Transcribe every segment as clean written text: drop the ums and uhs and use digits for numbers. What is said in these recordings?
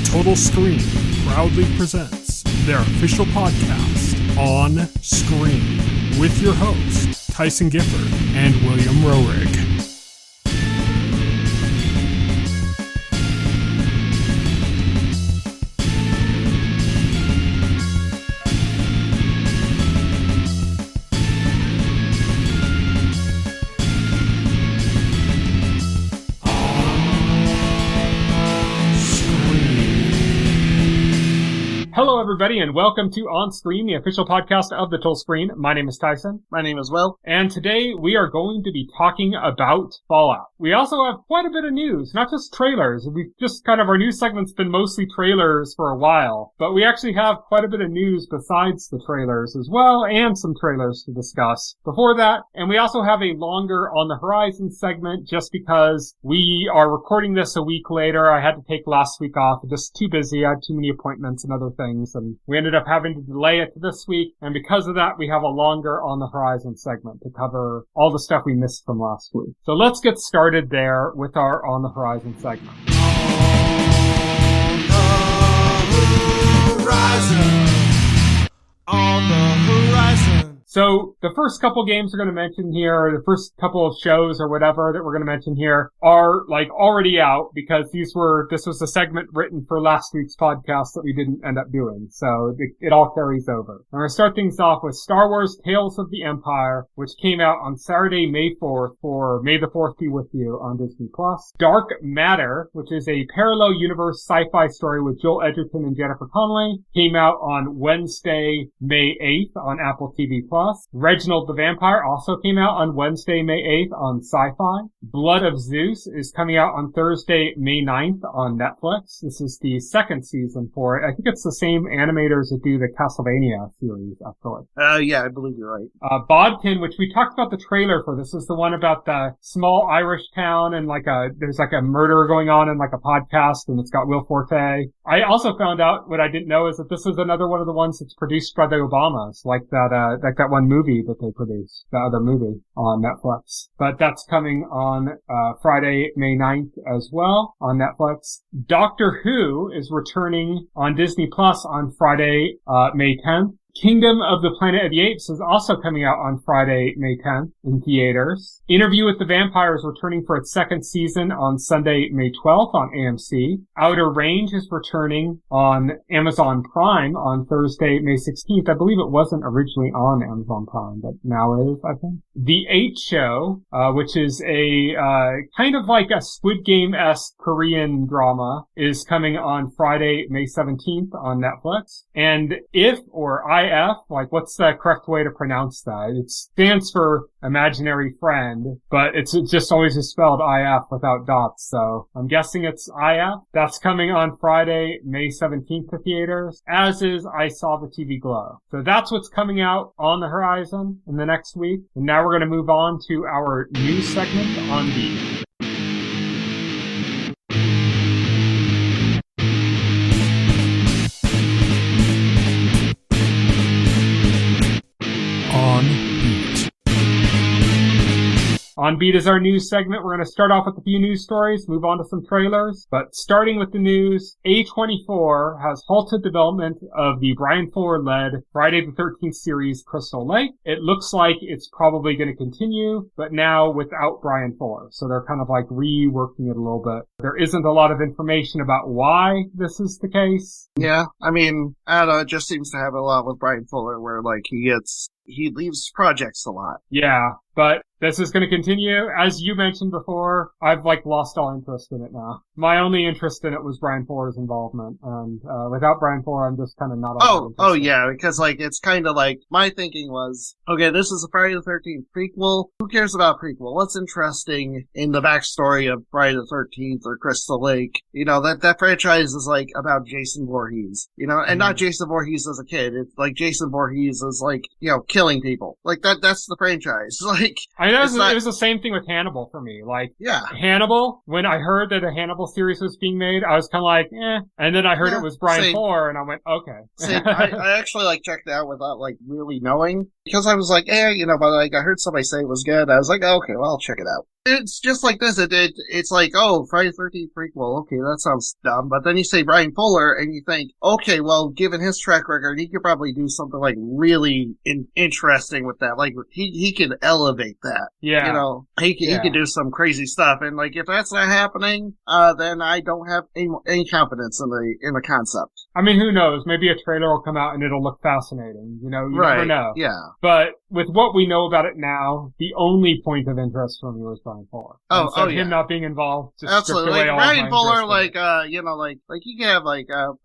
Total Screen proudly presents their official podcast, OnScreen, with your hosts, Tyson Gifford and William Roerig. Hello, everybody, and welcome to OnScreen, the official podcast of the Total Screen. My name is Tyson. My name is Will. And today we are going to be talking about Fallout. We also have quite a bit of news, not just trailers. We've just our news segment's been mostly trailers for a while, but we actually have quite a bit of news besides the trailers as well, and some trailers to discuss before that. And we also have a longer On the Horizon segment just because we are recording this a week later. I had to take last week off. Just too busy. I had too many appointments and other things. And we ended up having to delay it to this week, and because of that, we have a longer On the Horizon segment to cover all the stuff we missed from last week. So let's get started there with our On the Horizon segment. On the Horizon. So the first couple games we're going to mention here, or the first couple of shows or whatever that we're going to mention here are already out because this was a segment written for last week's podcast that we didn't end up doing. So it all carries over. I'm going to start things off with Star Wars Tales of the Empire, which came out on Saturday, May 4th for May the 4th Be With You on Disney+. Dark Matter, which is a parallel universe sci-fi story with Joel Edgerton and Jennifer Connelly, came out on Wednesday, May 8th on Apple TV+. Reginald the Vampire also came out on Wednesday, May 8th on SyFy. Blood of Zeus is coming out on Thursday, May 9th on Netflix. This is the second season for it. I think it's the same animators that do the Castlevania series, actually. Yeah, I believe you're right. Bodkin, which we talked about the trailer for. This is the one about the small Irish town and there's a murder going on in a podcast, and it's got Will Forte. I also found out what I didn't know is that this is another one of the ones that's produced by the Obamas, like that one movie that they produced, the other movie on Netflix. But that's coming on Friday, May 9th as well on Netflix. Doctor Who is returning on Disney Plus on Friday, May 10th. Kingdom of the Planet of the Apes is also coming out on Friday, May 10th in theaters. Interview with the Vampire is returning for its second season on Sunday, May 12th on AMC. Outer Range is returning on Amazon Prime on Thursday, May 16th. I believe it wasn't originally on Amazon Prime, but now it is, I think. The 8 Show, which is a kind of like a Squid Game-esque Korean drama, is coming on Friday, May 17th on Netflix. And IF, or IF, what's the correct way to pronounce that? It stands for Imaginary Friend, but it's just always spelled IF without dots, so I'm guessing it's IF. That's coming on Friday, May 17th to theaters, as is I Saw the TV Glow. So that's what's coming out on the horizon in the next week. And now we're going to move on to our news segment on Beat. On Beat is our news segment. We're going to start off with a few news stories, move on to some trailers. But starting with the news, A24 has halted development of the Bryan Fuller-led Friday the 13th series Crystal Lake. It looks like it's probably going to continue, but now without Bryan Fuller. So they're kind of reworking it a little bit. There isn't a lot of information about why this is the case. Yeah, I don't know, it just seems to have a lot with Bryan Fuller where he leaves projects a lot. Yeah, but this is going to continue. As you mentioned before, I've lost all interest in it now. My only interest in it was Bryan Fuller's involvement, and without Bryan Fuller, I'm just kind of not. Oh yeah, because it's kind of my thinking was, okay, this is a Friday the 13th prequel. Who cares about prequel? What's interesting in the backstory of Friday the 13th or Crystal Lake? That franchise is about Jason Voorhees, and not Jason Voorhees as a kid. It's Jason Voorhees is killing people. That's the franchise. I know it was the same thing with Hannibal for me. Yeah. Hannibal, when I heard that a Hannibal series was being made, I was kind of eh. And then I heard it was Bryan Fuller, and I went, okay. Same. I actually checked it out without really knowing, because I was but I heard somebody say it was good. I was okay, well, I'll check it out. It's just like this. It's like, oh, Friday the 13th prequel. Okay, that sounds dumb. But then you say Bryan Fuller, and you think, okay, well, given his track record, he could probably do something like really interesting with that. Like he could elevate that. Yeah. You know, he could do some crazy stuff. And like if that's not happening, then I don't have any confidence in the concept. I mean, who knows? Maybe a trailer will come out and it'll look fascinating. You know, you never know. Yeah. But with what we know about it now, the only point of interest for me was Bryan Fuller. Him not being involved just absolutely. Stripped away Like all Bryan Fuller, like you could have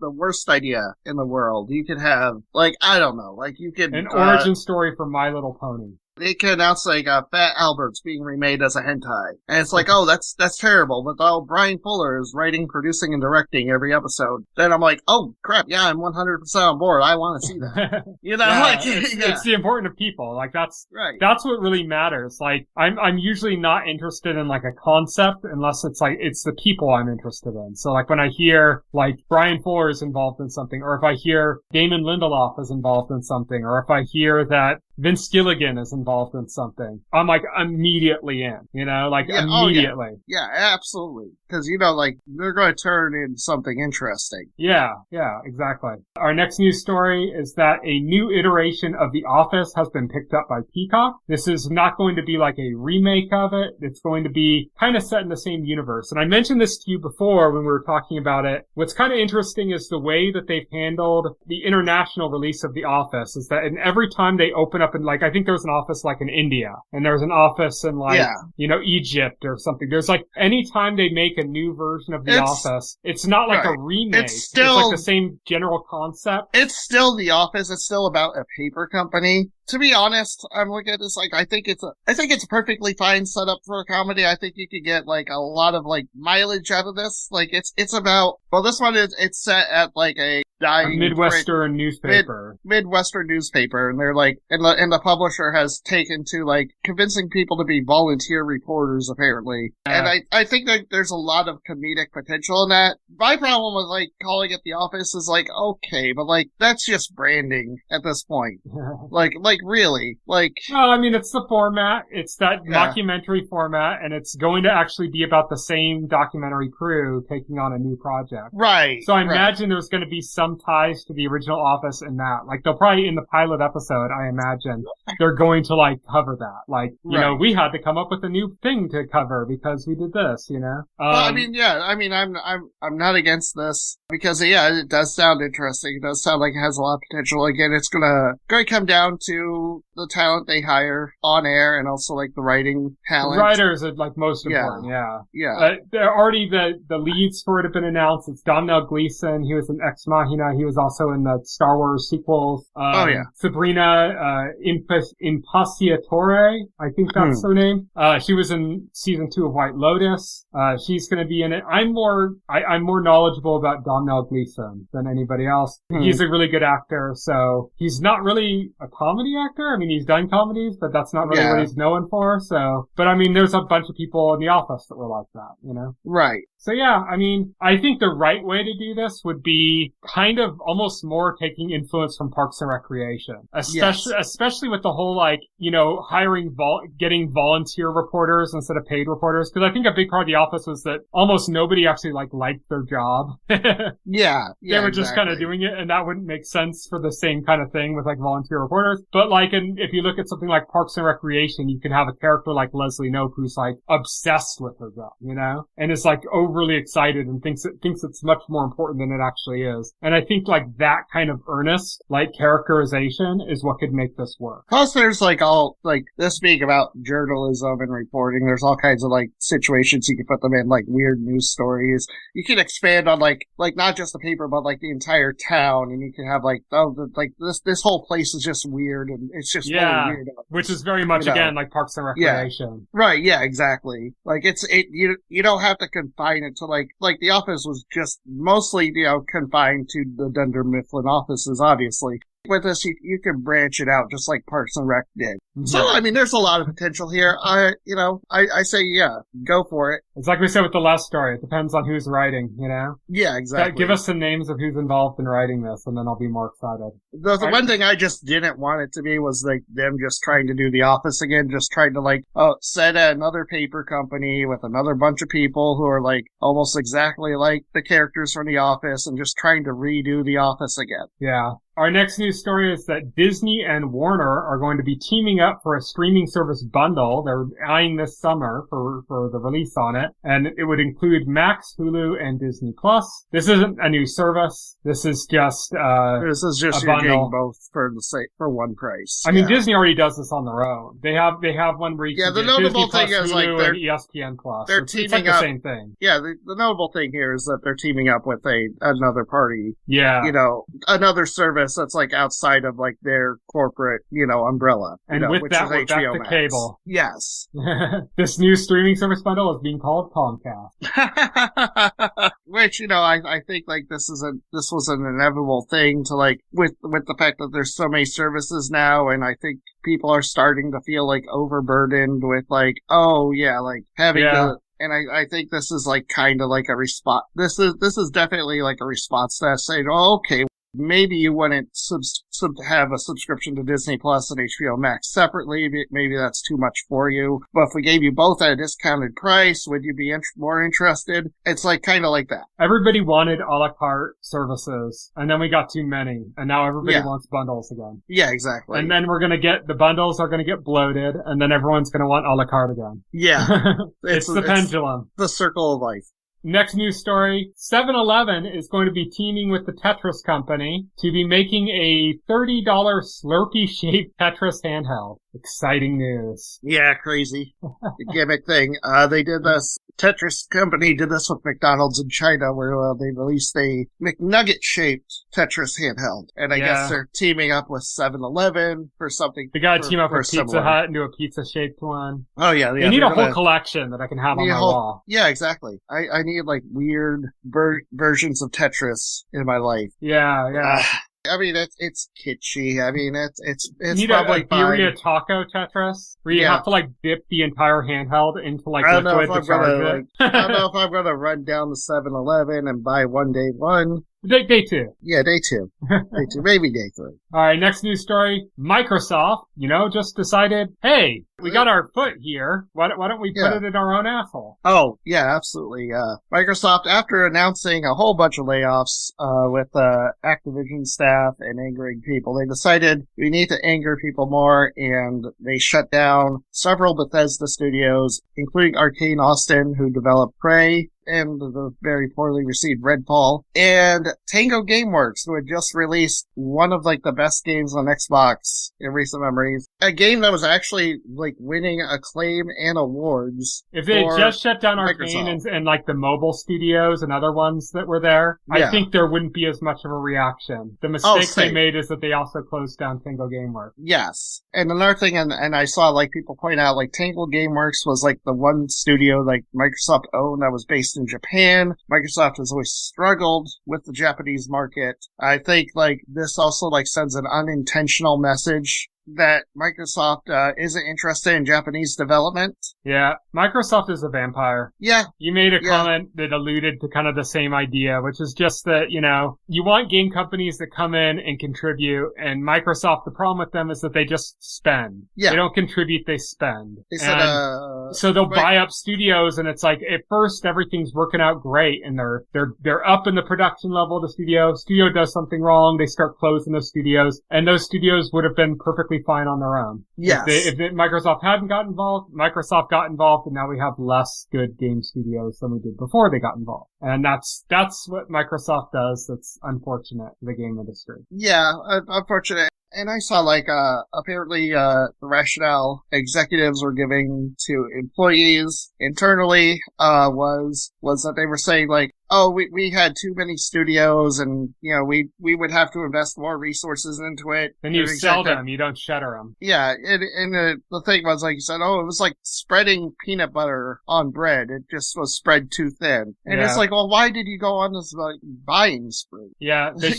the worst idea in the world. You could have I don't know, you could an origin story for My Little Pony. They could announce Fat Albert's being remade as a hentai. And it's like, oh, that's terrible. But Bryan Fuller is writing, producing, and directing every episode. Then I'm like, oh crap, yeah, I'm 100% on board. I want to see that. You know, it's the important of people. Like that's right. That's what really matters. Like I'm usually not interested in like a concept unless it's the people I'm interested in. So like when I hear like Bryan Fuller is involved in something, or if I hear Damon Lindelof is involved in something, or if I hear that Vince Gilligan is involved in something, I'm like immediately in, you know, immediately. Oh, yeah, absolutely. Because, you know, they're going to turn into something interesting. Yeah, exactly. Our next news story is that a new iteration of The Office has been picked up by Peacock. This is not going to be like a remake of it. It's going to be kind of set in the same universe. And I mentioned this to you before when we were talking about it. What's kind of interesting is the way that they've handled the international release of The Office is that in every time they open up in I think there was an office in India, and there's an office in Egypt or something. There's anytime they make a new version of The Office, it's not like a remake. It's like the same general concept. It's still The Office. It's still about a paper company. To be honest, I'm looking at this I think it's a perfectly fine setup for a comedy. I think you could get a lot of mileage out of this. It's about, well, this one it's set at a dying Midwestern newspaper. Midwestern newspaper, and they're and the publisher has taken to convincing people to be volunteer reporters apparently. And I think that there's a lot of comedic potential in that. My problem with calling it The Office is okay, but that's just branding at this point. Really. Well, I mean, it's the format. It's that documentary format, and it's going to actually be about the same documentary crew taking on a new project. Right. So I imagine there's going to be some ties to the original Office in that. They'll probably, in the pilot episode, I imagine, they're going to, cover that. You know, we had to come up with a new thing to cover because we did this, you know? Well, I'm not against this because, it does sound interesting. It does sound like it has a lot of potential. Again, it's gonna come down to the talent they hire on air and also the writing talent. Writers are most important. Yeah. They're already the leads for it have been announced. It's Domhnall Gleeson. He was in Ex Machina. He was also in the Star Wars sequels. Sabrina Impacciatore, I think that's her name. She was in season 2 of White Lotus. She's going to be in it. I'm more knowledgeable about Domhnall Gleeson than anybody else. He's a really good actor, so he's not really a comedy actor. I mean, he's done comedies, but that's not really what he's known for. So, but I mean, there's a bunch of people in The Office that were like that, you know? Right. So yeah, I mean, I think the right way to do this would be kind of almost more taking influence from Parks and Recreation, especially with the whole getting volunteer reporters instead of paid reporters. Because I think a big part of The Office was that almost nobody actually liked their job. They were just kind of doing it, and that wouldn't make sense for the same kind of thing with volunteer reporters. But and if you look at something like Parks and Recreation, you can have a character like Leslie Knope who's obsessed with her job, you know, and is overly excited and thinks it's much more important than it actually is. And I think that kind of earnest characterization is what could make this work. Plus there's all this being about journalism and reporting, there's all kinds of situations you can put them in, weird news stories. You can expand on not just the paper but the entire town, and you can have this whole place is just weird and it's just really weird. Which is very much again like Parks and Recreation. Yeah. Right, yeah, exactly. You don't have to confine it to The Office was just mostly, confined to the Dunder Mifflin offices, obviously. with this, you can branch it out just like Parks and Rec did. Mhm. So, I mean, there's a lot of potential here. I say, yeah, go for it. It's like we said with the last story. It depends on who's writing, you know? Yeah, exactly. Give us the names of who's involved in writing this, and then I'll be more excited. The one thing I just didn't want it to be was like them just trying to do The Office again, just trying to like, set at another paper company with another bunch of people who are like almost exactly like the characters from The Office and just trying to redo The Office again. Yeah. Our next news story is that Disney and Warner are going to be teaming up for a streaming service bundle. They're eyeing this summer for the release on it. And it would include Max, Hulu, and Disney Plus. This isn't a new service. This is just this is just you're getting both for one price. I mean, Disney already does this on their own. They have one where you can the get notable Disney Plus, thing is Hulu, like and ESPN Plus. They're it's teaming like the up. same thing. Yeah, the notable thing here is that they're teaming up with another party. Yeah. You know, another service that's like outside of like their corporate, umbrella. And with which that, is we're back HBO to Max. Cable. Yes. This new streaming service bundle is being called Comcast. Which, I think like this was an inevitable thing to like with the fact that there's so many services now, and I think people are starting to feel like overburdened with like, having to. And I think this is like kind of like a response. This is definitely like a response to that, saying, oh, okay, maybe you wouldn't have a subscription to Disney Plus and HBO Max separately. Maybe that's too much for you. But if we gave you both at a discounted price, would you be more interested? It's like kind of like that. Everybody wanted a la carte services, and then we got too many, and now everybody wants bundles again. Yeah, exactly. And then the bundles are going to get bloated, and then everyone's going to want a la carte again. Yeah. It's the pendulum. The circle of life. Next news story, 7-Eleven is going to be teaming with the Tetris company to be making a $30 Slurpee-shaped Tetris handheld. Exciting news. Yeah, crazy. The gimmick thing. They did this. Tetris company did this with McDonald's in China, where they released a McNugget-shaped Tetris handheld. And I guess they're teaming up with 7-Eleven for something. They gotta team up with Pizza Hut and do a pizza-shaped one. Oh, yeah. They need a whole collection that I can have on my wall. Yeah, exactly. I need, like, weird versions of Tetris in my life. Yeah. I mean, it's kitschy. I mean, it's you need probably a birria taco Tetris where you have to like dip the entire handheld into like liquid to charge it. I don't know if I'm gonna run down to 7-Eleven and buy one day one. Day 2. Yeah, day 2. Day 2, maybe day 3. Alright, next news story. Microsoft, just decided, hey, we got our foot here. Why don't we put it in our own asshole? Oh, yeah, absolutely. Microsoft, after announcing a whole bunch of layoffs, with, Activision staff and angering people, they decided we need to anger people more, and they shut down several Bethesda studios, including Arkane Austin, who developed Prey, and the very poorly received Redfall, and Tango Gameworks, who had just released one of like the best games on Xbox in recent memories. A game that was actually like winning acclaim and awards. If they had just shut down Arkane and like the mobile studios and other ones that were there, I think there wouldn't be as much of a reaction. The mistake they made is that they also closed down Tango Gameworks. Yes. And another thing, and I saw like people point out, like Tango Gameworks was like the one studio like Microsoft owned that was based in Japan. Microsoft has always struggled with the Japanese market. I think like this also like sends an unintentional message that Microsoft isn't interested in Japanese development. Yeah, Microsoft is a vampire. Yeah. You made a comment that alluded to kind of the same idea, which is just that, you want game companies that come in and contribute, and Microsoft, the problem with them is that they just spend. Yeah. They don't contribute, they spend. They said, so they'll buy up studios, and it's like, at first everything's working out great, and they're up in the production level of the studio. Studio does something wrong, they start closing those studios, and those studios would have been perfectly fine on their own. Yes. If Microsoft hadn't got involved, Microsoft got involved, and now we have less good game studios than we did before they got involved. And that's what Microsoft does. That's unfortunate for the game industry. Yeah, unfortunate. and I saw like apparently the rationale executives were giving to employees internally was that they were saying like, oh, we had too many studios, and we would have to invest more resources into it. Then you sell them, you don't shutter them. Yeah, and the thing was, like you said, it was like spreading peanut butter on bread. It just was spread too thin, and it's like, well, why did you go on this like buying spree? Yeah, they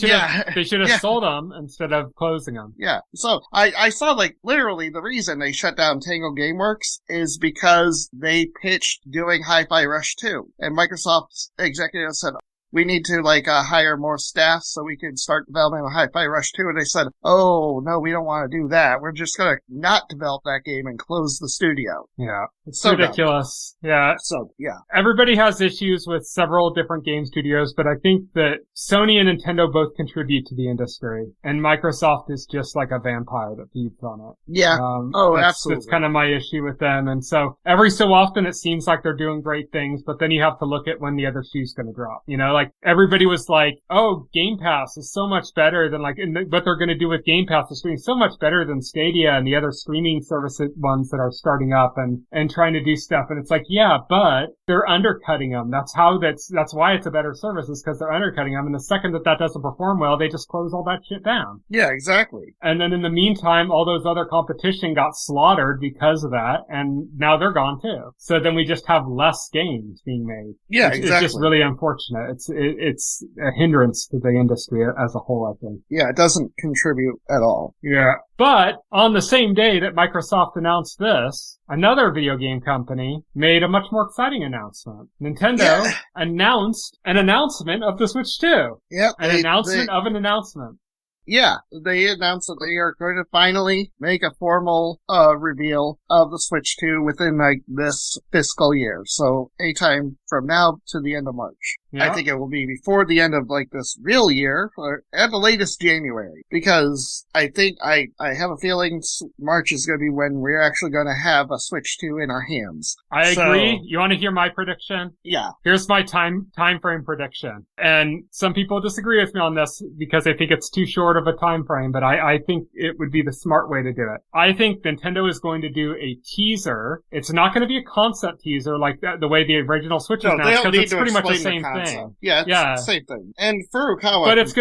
should have sold them instead of closing them. Yeah, so I saw like literally the reason they shut down Tango Gameworks is because they pitched doing Hi-Fi Rush 2, and Microsoft's executive said, we need to hire more staff so we can start developing a Hi-Fi Rush 2. And they said, oh, no, we don't want to do that. We're just going to not develop that game and close the studio. Yeah. It's so ridiculous. Dumb. Yeah. So, yeah. Everybody has issues with several different game studios, but I think that Sony and Nintendo both contribute to the industry. And Microsoft is just like a vampire that feeds on it. Yeah. Absolutely. That's kind of my issue with them. And so every so often it seems like they're doing great things, but then you have to look at when the other shoe's going to drop. Like everybody was like, oh, Game Pass is so much better than what they're going to do with Game Pass is doing so much better than Stadia and the other streaming services ones that are starting up and trying to do stuff. And it's like, yeah, but they're undercutting them. That's why it's a better service, is because they're undercutting them. And the second that doesn't perform well, they just close all that shit down. Yeah, exactly. And then in the meantime, all those other competition got slaughtered because of that. And now they're gone too. So then we just have less games being made. Yeah, exactly. It's just really unfortunate. It's a hindrance to the industry as a whole, I think. Yeah, it doesn't contribute at all. Yeah. But on the same day that Microsoft announced this, another video game company made a much more exciting announcement. Nintendo announced an announcement of the Switch 2. Yep. An announcement of an announcement. Yeah, they announced that they are going to finally make a formal reveal of the Switch 2 within this fiscal year. So anytime from now to the end of March. Yeah. I think it will be before the end of this real year, or at the latest January, because I think I have a feeling March is going to be when we're actually going to have a Switch 2 in our hands. I agree. You want to hear my prediction? Yeah. Here's my time frame prediction. And some people disagree with me on this because they think it's too short of a time frame, but I think it would be the smart way to do it. I think Nintendo is going to do a teaser. It's not going to be a concept teaser like the way the original Switch is now, because it's pretty much the same thing. Yeah, it's the same thing. And Furukawa, but it's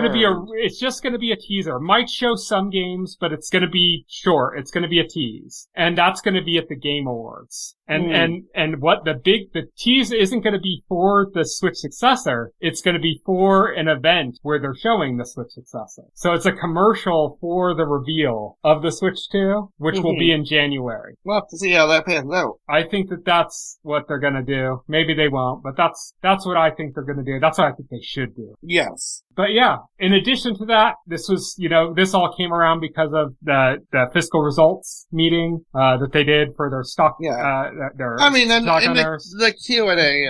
just going to be a teaser. Might show some games, but it's going to be short. It's going to be a tease, and that's going to be at the Game Awards. And what the tease isn't going to be for the Switch successor. It's going to be for an event where they're showing the Switch successor. So it's a commercial for the reveal of the Switch 2, which will be in January. We'll have to see how that pans out. I think that's what they're going to do. Maybe they won't, but that's what I think they're going to do. That's what I think they should do. Yes. But yeah, in addition to that, this was, this all came around because of the fiscal results meeting, that they did for their stock, the Q&A,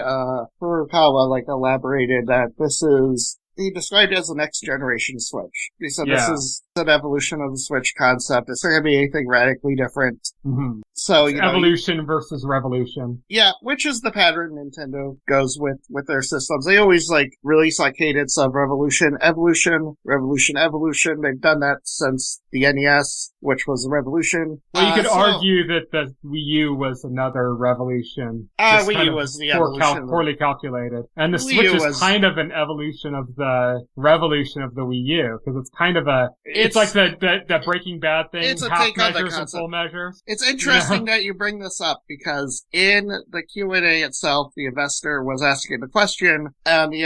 Furukawa, elaborated that this is, he described it as the next generation Switch. He said this is an evolution of the Switch concept. It's not going to be anything radically different. Mm-hmm. So, evolution versus revolution. Yeah, which is the pattern Nintendo goes with their systems. They always, release cadence of revolution, evolution, revolution, evolution. They've done that since the NES, which was a revolution. Well, you could argue that the Wii U was another revolution. Wii U was the evolution. Poorly calculated. And the Switch is kind of an evolution of the revolution of the Wii U, because it's kind of it's like the Breaking Bad thing, it's a half take measures on the and full measures. It's interesting that you bring this up, because in the Q&A itself, the investor was asking the question, and the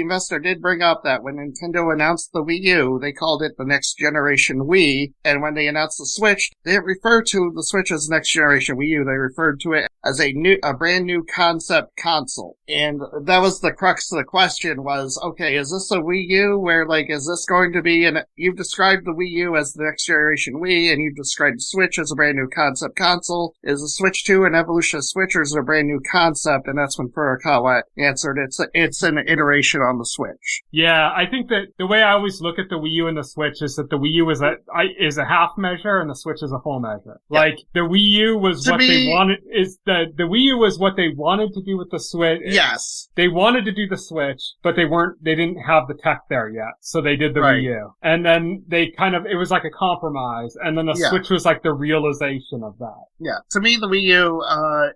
investor did bring up that when Nintendo announced the Wii U, they called it the next generation Wii, and when they announced the Switch, they didn't refer to the Switch as next generation Wii U, they referred to it as a brand new concept console. And that was the crux of the question was, okay, is this a Wii U where, is this going to be you've described the Wii U as the next generation Wii, and you've described the Switch as a brand new concept console. Is the Switch 2 an evolution of Switch, or is it a brand new concept? And that's when Furukawa answered, it's an iteration on the Switch. Yeah, I think that the way I always look at the Wii U and the Switch is that the Wii U is a half measure and the Switch is a full measure. Yep. The Wii U was they wanted, the Wii U was what they wanted to do with the Switch. Yes. They wanted to do the Switch, but they didn't have the tech there yet. So they did the Wii U. And then they it was like a compromise, and then the Switch was like the realization of that. Yeah. To me, the Wii U,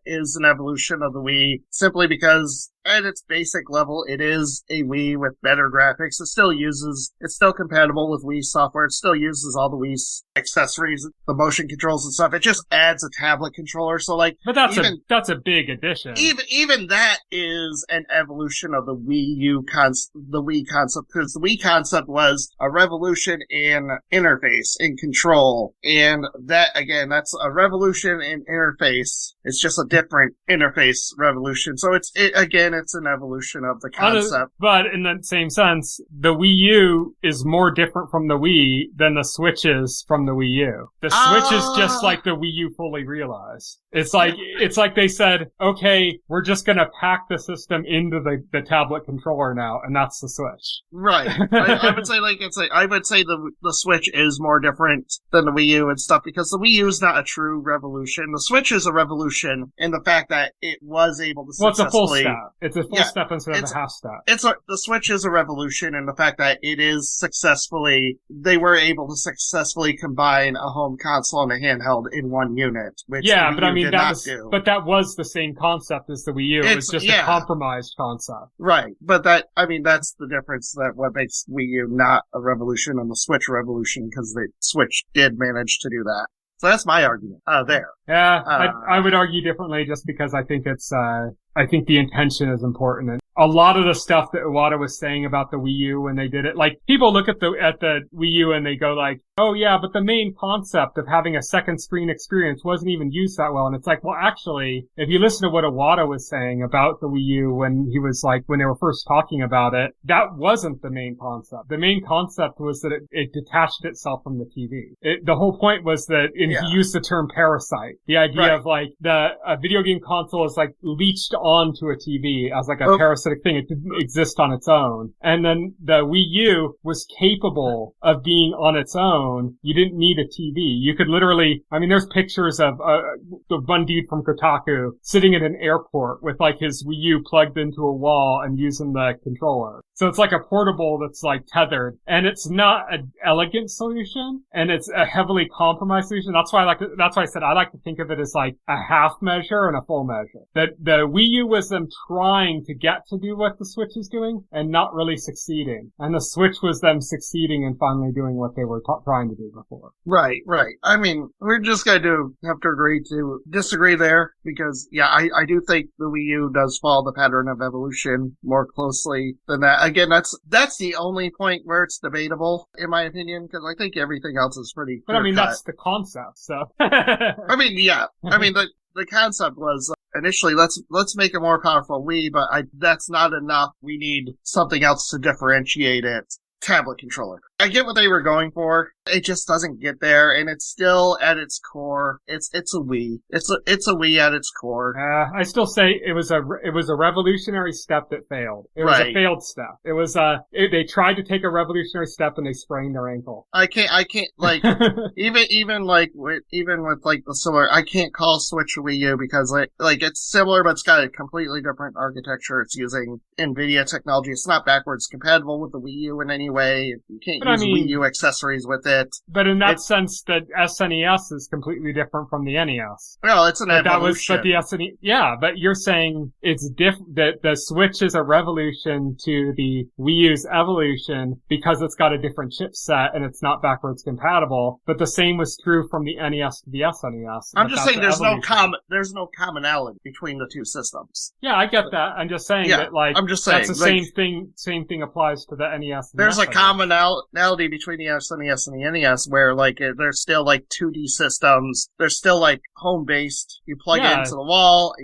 is an evolution of the Wii, simply because at its basic level, it is a Wii with better graphics. It's still compatible with Wii software. It still uses all the Wii's accessories, the motion controls and stuff. It just adds a tablet controller. So but that's a big addition. Even that is an evolution of the Wii concept, because the Wii concept was a revolution in interface, in control. And that, again, that's a revolution in interface. It's just a different interface revolution. So it's an evolution of the concept. But in that same sense, the Wii U is more different from the Wii than the Switch is from the Wii U. The Switch is just like the Wii U fully realized. It's like they said, okay, we're just gonna pack the system into the tablet controller now, and that's the Switch. Right. I would say the Switch is more different than the Wii U and stuff, because the Wii U is not a true revolution. The Switch is a revolution in the fact that it was able to it's a full step. It's a full step instead of a half step. The Switch is a revolution in the fact that they were able to successfully combine a home console and a handheld in one unit, which the Wii U did not do. But that was the same concept as the Wii U. It was just a compromised concept. Right. But that's the difference, that what makes Wii U not a revolution and the Switch a revolution, because the Switch did manage to do that. So that's my argument. There. Yeah, I would argue differently, just because I think I think the intention is important. And a lot of the stuff that Iwata was saying about the Wii U when they did it, like, people look at the Wii U and they go like, oh yeah, but the main concept of having a second screen experience wasn't even used that well. And it's like, well, actually, if you listen to what Iwata was saying about the Wii U when they were first talking about it, that wasn't the main concept. The main concept was that it detached itself from the TV. The whole point was that, he used the term parasite. The idea of like, a video game console is like leached onto a TV as like a parasitic thing. It didn't exist on its own. And then the Wii U was capable of being on its own. You didn't need a TV. You could literally, there's pictures of the one dude from Kotaku sitting at an airport with like his Wii U plugged into a wall and using the controller. So it's like a portable that's like tethered, and it's not an elegant solution, and it's a heavily compromised solution. That's why I said I like to think of it as like a half measure and a full measure. That the Wii U was them trying to get to do what the Switch is doing and not really succeeding. And the Switch was them succeeding and finally doing what they were trying to do before. Right. We're just going to have to agree to disagree there, because I do think the Wii U does follow the pattern of evolution more closely than that. Again, that's the only point where it's debatable, in my opinion, because I think everything else is pretty clear cut. That's the concept, so. The concept was initially, let's make a more powerful Wii, but that's not enough. We need something else to differentiate it. Tablet controller. I get what they were going for. It just doesn't get there, and it's still at its core. It's a Wii. It's a Wii at its core. I still say it was a revolutionary step that failed. It was a failed step. It was they tried to take a revolutionary step and they sprained their ankle. I can't like even with like the similar. I can't call Switch a Wii U because like it's similar, but it's got a completely different architecture. It's using NVIDIA technology. It's not backwards compatible with the Wii U in any way. You can't use Wii U accessories with it. But in that sense, the SNES is completely different from the NES. Well, it's an evolution. But you're saying it's that the Switch is a revolution to the Wii U's evolution because it's got a different chipset and it's not backwards compatible. But the same was true from the NES to the SNES. I'm just saying there's no commonality between the two systems. Yeah, I get that. I'm just saying that that's the same thing applies to the NES. And there's a commonality between the SNES and the NES where like there's still like 2D systems. They're still like home based. You plug it into the wall.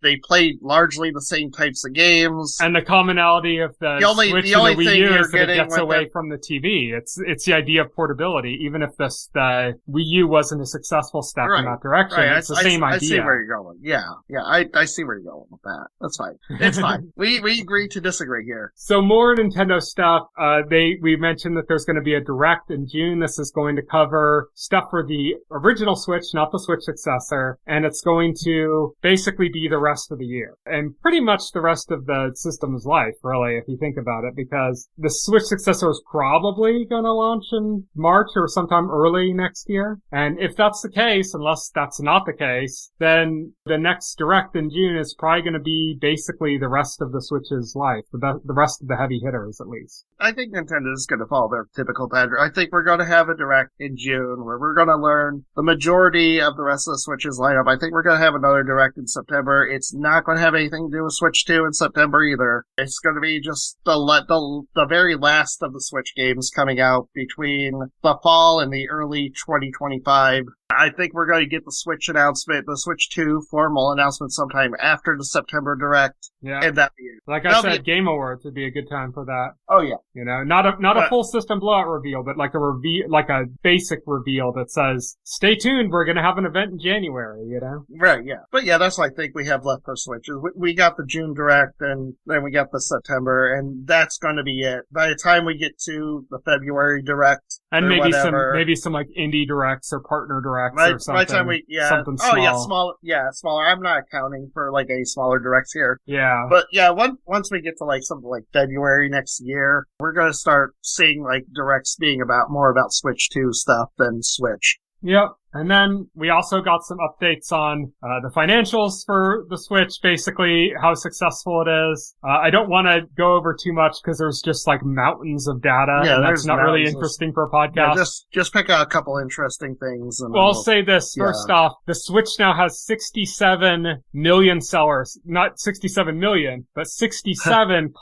They play largely the same types of games. And the commonality of the Switch and the Wii U is that it gets away from the TV. It's the idea of portability. Even if the Wii U wasn't a successful step in that direction, it's the same idea. I see where you're going. Yeah, I see where you're going with that. That's fine. It's fine. We agree to disagree here. So more Nintendo stuff. we mentioned that there's going to be a Direct in June. This is going to cover stuff for the original Switch, not the Switch successor, and it's going to basically be the rest of the year. And pretty much the rest of the system's life, really, if you think about it, because the Switch successor is probably going to launch in March or sometime early next year. And if that's the case, unless that's not the case, then the next Direct in June is probably going to be basically the rest of the Switch's life, the rest of the heavy hitters, at least. I think Nintendo is going to follow their typical pattern. I think we're going to have a Direct in June where we're going to learn the majority of the rest of the Switch's lineup. I think we're going to have another Direct in September. It's not going to have anything to do with Switch 2 in September either. It's going to be just the very last of the Switch games coming out between the fall and the early 2025. I think we're going to get the Switch announcement, the Switch 2 formal announcement sometime after the September Direct. Yeah. And that'll be it. Like I said, Game Awards would be a good time for that. Oh yeah. You know, not a full system blowout reveal, but like a basic reveal that says, stay tuned, we're going to have an event in January, you know? Right, yeah. But yeah, that's what I think we have left for Switches. We got the June Direct, and then we got the September, and that's going to be it. By the time we get to the February Direct, and maybe whatever, some like indie directs or partner directs or something. By the time something small. Smaller. I'm not accounting for like any smaller directs here. Yeah. But yeah, once we get to like something like February next year, we're going to start seeing like directs being more about Switch 2 stuff than Switch. Yep. And then we also got some updates on the financials for the Switch, basically how successful it is. I don't want to go over too much because there's just like mountains of data, and that's not really interesting for a podcast. Yeah, just pick out a couple interesting things. And I'll say this. First off, the Switch now has 67 million sellers. Not 67 million, but 67,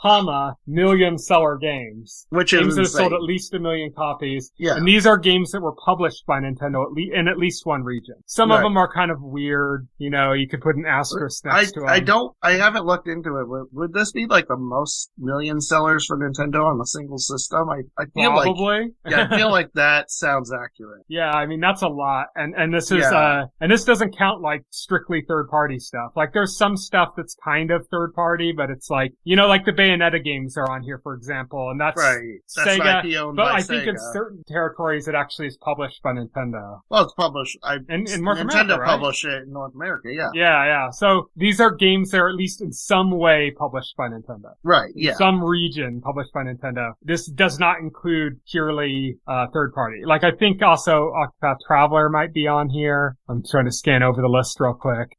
million seller games. Which is games that have insane. sold at least 1 million copies. Yeah. And these are games that were published by Nintendo in at least one region. Some of them are kind of weird. You know, you could put an asterisk next to them. I haven't looked into it. Would this be like the most million sellers for Nintendo on a single system? I feel probably. I feel like that sounds accurate. Yeah, I mean, that's a lot. And this is, and this doesn't count like strictly third party stuff. Like there's some stuff that's kind of third party, but it's like, you know, like the Bayonetta games are on here, for example, and that's That's Sega. But I think Sega. in certain territories it actually is published by Nintendo. Well, it's published. In North Nintendo America, right? published it in North America, yeah. Yeah. So these are games that are at least in some way published by Nintendo. Right, yeah. Some region published by Nintendo. This does not include purely third party. Like I think also Octopath Traveler might be on here. I'm trying to scan over the list real quick.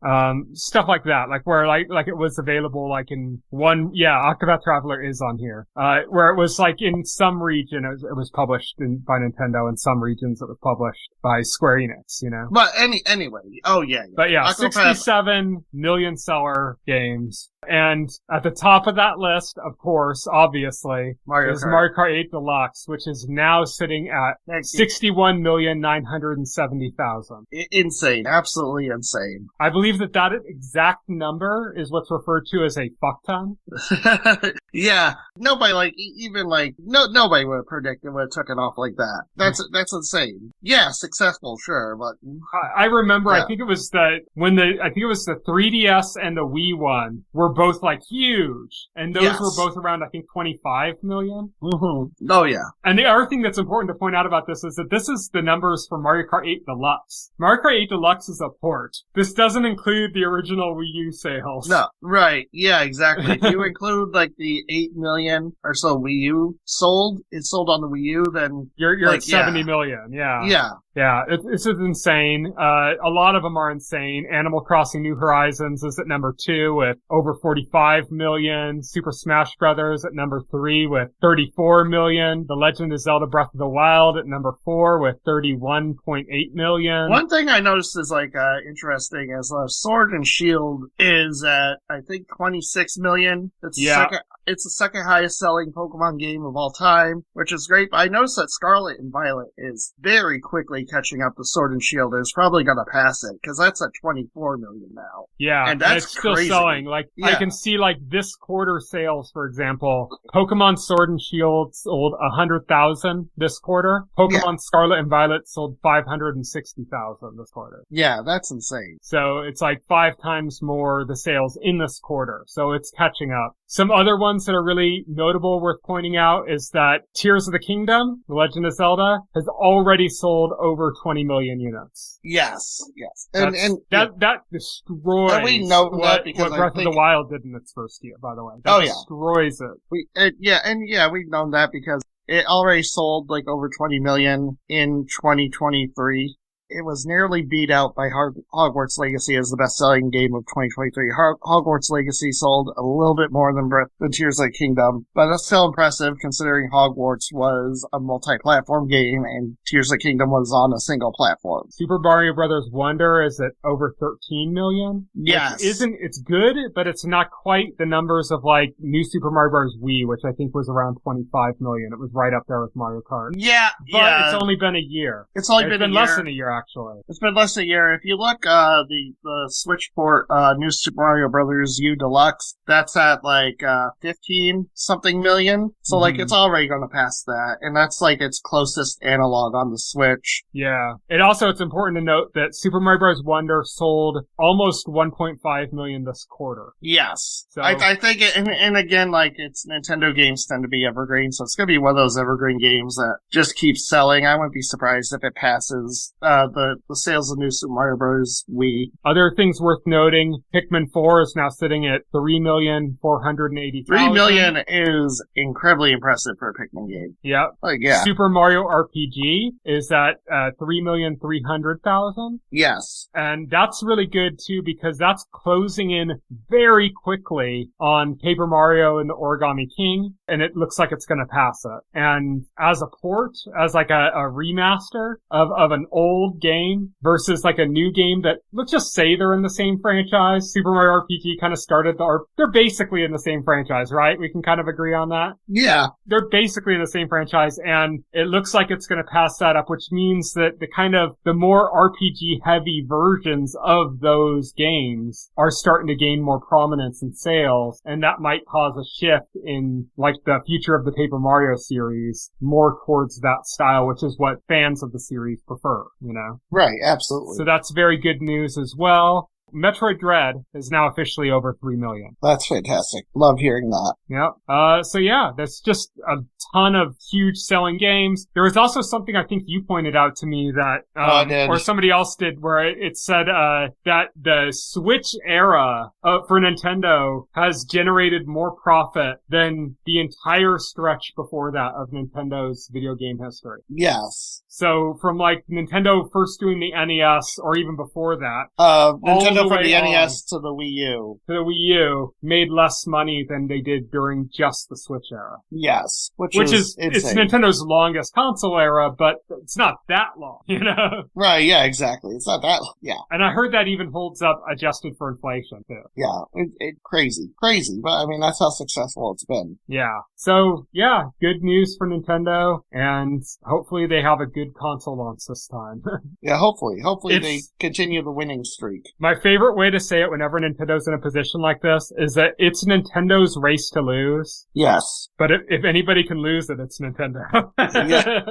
Stuff like that. Like where like it was available like in one, Octopath Traveler is on here. Where it was like in some region it was published by Nintendo, in some regions it was published by Square Enix, you know? But anyway, But yeah, 67 million seller games. And at the top of that list, of course, obviously, is Mario Kart 8 Deluxe, which is now sitting at 61,970,000. Insane. Absolutely insane. I believe that exact number is what's referred to as a fuck ton. Yeah. Nobody nobody would have predicted it would have took it off like that. That's insane. Yeah, successful, sure, but I remember, I think it was the 3DS and the Wii one were both like huge, and those were both around, I think, 25 million. Mm-hmm. Oh yeah. And the other thing that's important to point out about this is that this is the numbers for Mario Kart 8 Deluxe. Mario Kart 8 Deluxe is a port. This doesn't include the original Wii U sales. No, right. Yeah, exactly. If you include like the 8 million or so Wii U sold on the Wii U, then you're like, at 70 million. Yeah. Yeah. Yeah, this is insane. A lot of them are insane. Animal Crossing New Horizons is at number 2 with over 45 million. Super Smash Brothers at number 3 with 34 million. The Legend of Zelda Breath of the Wild at number 4 with 31.8 million. One thing I noticed is like interesting is Sword and Shield is at I think 26 million. It's the second highest selling Pokemon game of all time, which is great. But I noticed that Scarlet and Violet is very quickly catching up to Sword and Shield. It's probably going to pass it because that's at 24 million now. Yeah, and that's it's still crazy. selling. Like I can see like this quarter sales, for example, Pokemon Sword and Shield sold 100,000 this quarter. Pokemon Scarlet and Violet sold 560,000 this quarter. Yeah, that's insane. So it's like 5 times more the sales in this quarter. So it's catching up. Some other ones ones that are really notable worth pointing out is that Tears of the Kingdom, The Legend of Zelda, has already sold over 20 million units. Yes. And that destroys and we know what because Breath of the Wild did in its first year, by the way. That destroys it. We've known that because it already sold like over 20 million in 2023. It was nearly beat out by Hogwarts Legacy as the best-selling game of 2023. Hogwarts Legacy sold a little bit more than Tears of the Kingdom, but that's still impressive considering Hogwarts was a multi-platform game and Tears of the Kingdom was on a single platform. Super Mario Bros. Wonder is at over 13 million. Yes. It's good, but it's not quite the numbers of like New Super Mario Bros. Wii, which I think was around 25 million. It was right up there with Mario Kart. Yeah, but it's only been a year. It's only been less than a year. Actually, it's been less than a year. If you look, the Switch port, New Super Mario Bros. U Deluxe, that's at like 15 something million. So like it's already going to pass that, and that's like its closest analog on the Switch. Yeah. It's important to note that Super Mario Bros. Wonder sold almost 1.5 million this quarter. Yes, so I think it, and again, like it's Nintendo games tend to be evergreen, so it's going to be one of those evergreen games that just keeps selling. I wouldn't be surprised if it passes the sales of New Super Mario Bros. Wii. Other things worth noting, Pikmin 4 is now sitting at 3,480,000. 3 million is incredibly impressive for a Pikmin game. Yep. Like, yeah. Super Mario RPG is at 3,300,000. Yes. And that's really good too because that's closing in very quickly on Paper Mario and the Origami King, and it looks like it's going to pass it. And as a port, as like a remaster of an old game versus like a new game that, let's just say they're in the same franchise. Super Mario RPG kind of started they're basically in the same franchise, right? We can kind of agree on that. Yeah. They're basically in the same franchise, and it looks like it's going to pass that up, which means that the more RPG heavy versions of those games are starting to gain more prominence in sales, and that might cause a shift in like the future of the Paper Mario series more towards that style, which is what fans of the series prefer, you know? Right, absolutely. So that's very good news as well. Metroid Dread is now officially over 3 million. That's fantastic. Love hearing that. Yep. So yeah, that's just a ton of huge selling games. There was also something I think you pointed out to me that, I did. or somebody else did, where it said, that the Switch era, for Nintendo has generated more profit than the entire stretch before that of Nintendo's video game history. Yes. So from like Nintendo first doing the NES, or even before that, Nintendo from the NES to the Wii U. To the Wii U made less money than they did during just the Switch era. Yes. Which is it's insane. Nintendo longest console era, but it's not that long, you know? Right, yeah, exactly. It's not that long, yeah. And I heard that even holds up adjusted for inflation, too. Yeah, crazy, but I mean, that's how successful it's been. Yeah. So, yeah, good news for Nintendo, and hopefully they have a good console launch this time. Yeah, hopefully they continue the winning streak. My favorite way to say it whenever Nintendo's in a position like this is that it's Nintendo's race to lose. Yes. But if anybody can lose it, it's Nintendo. Yeah.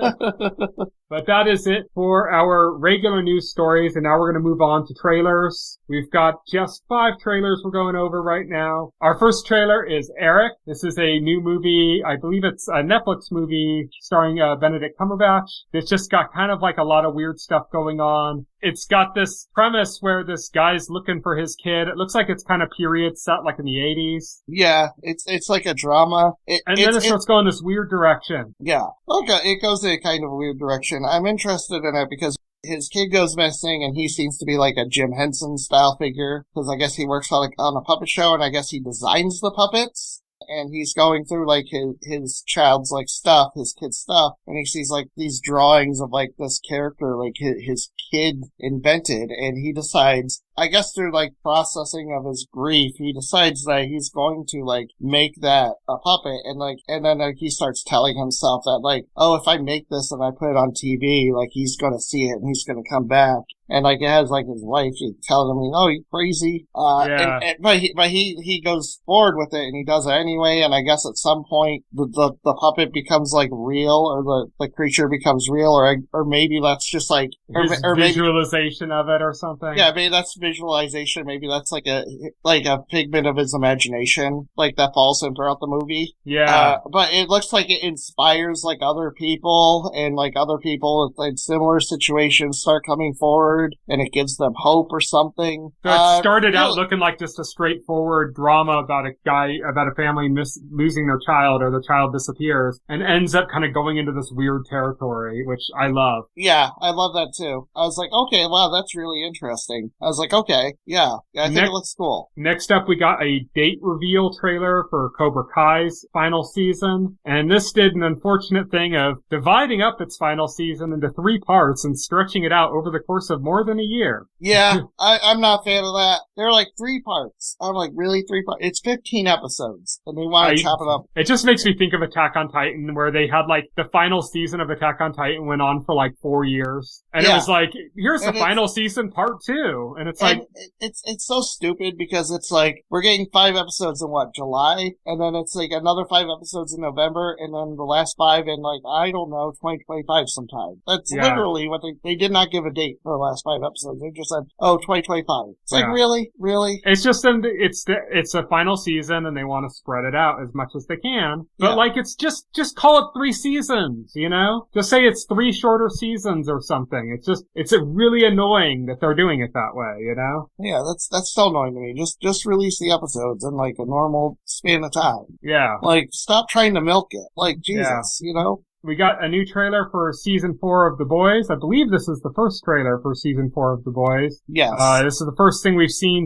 But that is it for our regular news stories, and now we're going to move on to trailers. We've got just 5 trailers we're going over right now. Our first trailer is Eric. This is a new movie. I believe it's a Netflix movie starring Benedict Cumberbatch. It's just got kind of like a lot of weird stuff going on. It's got this premise where this guy's looking for his kid. It looks like it's kind of period set, like in the 80s. Yeah, it's like a drama. Then it starts going this weird direction. Yeah. Okay, it goes in a kind of a weird direction. I'm interested in it because his kid goes missing and he seems to be like a Jim Henson style figure because I guess he works on a puppet show and I guess he designs the puppets. And he's going through, like, his child's, like, stuff, his kid's stuff, and he sees, like, these drawings of, like, this character, like, his kid invented, and he decides, I guess through, like, processing of his grief, he decides that he's going to, like, make that a puppet, and then, like, he starts telling himself that, like, oh, if I make this and I put it on TV, like, he's gonna see it and he's gonna come back. And like it has like his wife telling him, "Oh, you crazy." Yeah. But he goes forward with it and he does it anyway. And I guess at some point the puppet becomes like real, or the creature becomes real, or maybe that's just like his visualization of it or something. Yeah, maybe that's visualization, maybe that's like a figment of his imagination, like that follows him throughout the movie. Yeah. But it looks like it inspires like other people, and like other people in similar situations start coming forward, and it gives them hope or something. So it started out looking like just a straightforward drama about a family losing their child, or the child disappears, and ends up kind of going into this weird territory, which I love. Yeah, I love that too. I was like, okay, wow, that's really interesting. I was like, okay, yeah, I think it looks cool. Next up, we got a date reveal trailer for Cobra Kai's final season, and this did an unfortunate thing of dividing up its final season into 3 parts and stretching it out over the course of more than a year. Yeah, I'm not a fan of that. They're like 3 parts. I'm like, really, 3 parts? It's 15 episodes, and they want to chop it up. It just makes me think of Attack on Titan, where they had like the final season of Attack on Titan went on for like 4 years, and it was like, here's the final season, part 2, and it's like it's so stupid, because it's like we're getting 5 episodes in July, and then it's like another 5 episodes in November, and then the last 5 in like, I don't know, 2025 sometime. That's literally what they did not give a date for the last 5 episodes. They just said, 2025. It's like, really? It's just it's a final season, and they want to spread it out as much as they can. But like, it's just call it 3 seasons, you know? Just say it's 3 shorter seasons or something. It's really annoying that they're doing it that way, you know? Yeah, that's so annoying to me. Just release the episodes in like a normal span of time. Yeah. Like, stop trying to milk it. Like, Jesus, you know? We got a new trailer for season 4 of The Boys. I believe this is the first trailer for season 4 of The Boys. Yes. This is the first thing we've seen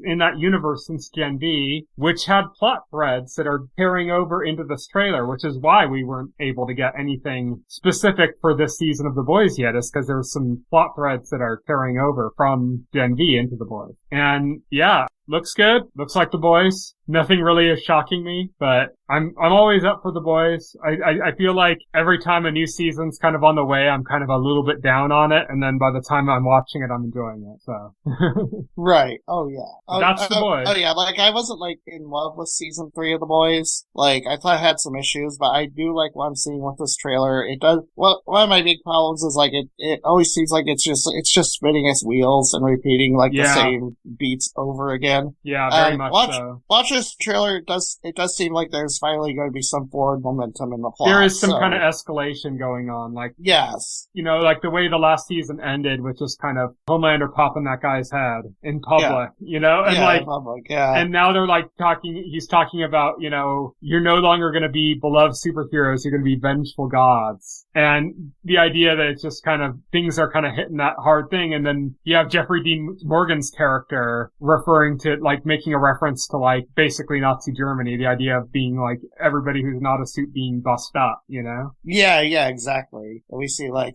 in that universe since Gen V, which had plot threads that are carrying over into this trailer, which is why we weren't able to get anything specific for this season of The Boys yet, is because there's some plot threads that are carrying over from Gen V into The Boys. And yeah, looks good. Looks like The Boys. Nothing really is shocking me, but I'm always up for The Boys. I feel like every time a new season's kind of on the way, I'm kind of a little bit down on it, and then by the time I'm watching it, I'm enjoying it, so. Right. Oh, yeah. That's The Boys. Oh, yeah. Like, I wasn't, like, in love with season 3 of The Boys. Like, I thought it had some issues, but I do like what I'm seeing with this trailer. It does, well, one of my big problems is, like, it always seems like it's just spinning its wheels and repeating, like, the same beats over again. Yeah, very much so. Watch this trailer. It does seem like there's finally going to be some forward momentum in the plot. There is some kind of escalation going on. Like, yes. You know, like the way the last season ended with just kind of Homelander popping that guy's head in public, you know? And like, in public, and now they're like he's talking about, you know, you're no longer going to be beloved superheroes, you're going to be vengeful gods. And the idea that it's just kind of, things are kind of hitting that hard thing. And then you have Jeffrey Dean Morgan's character referring to, like, making a reference to, like, basically Nazi Germany, the idea of being, like, everybody who's not a suit being bussed up, you know? Yeah, exactly. We see, like,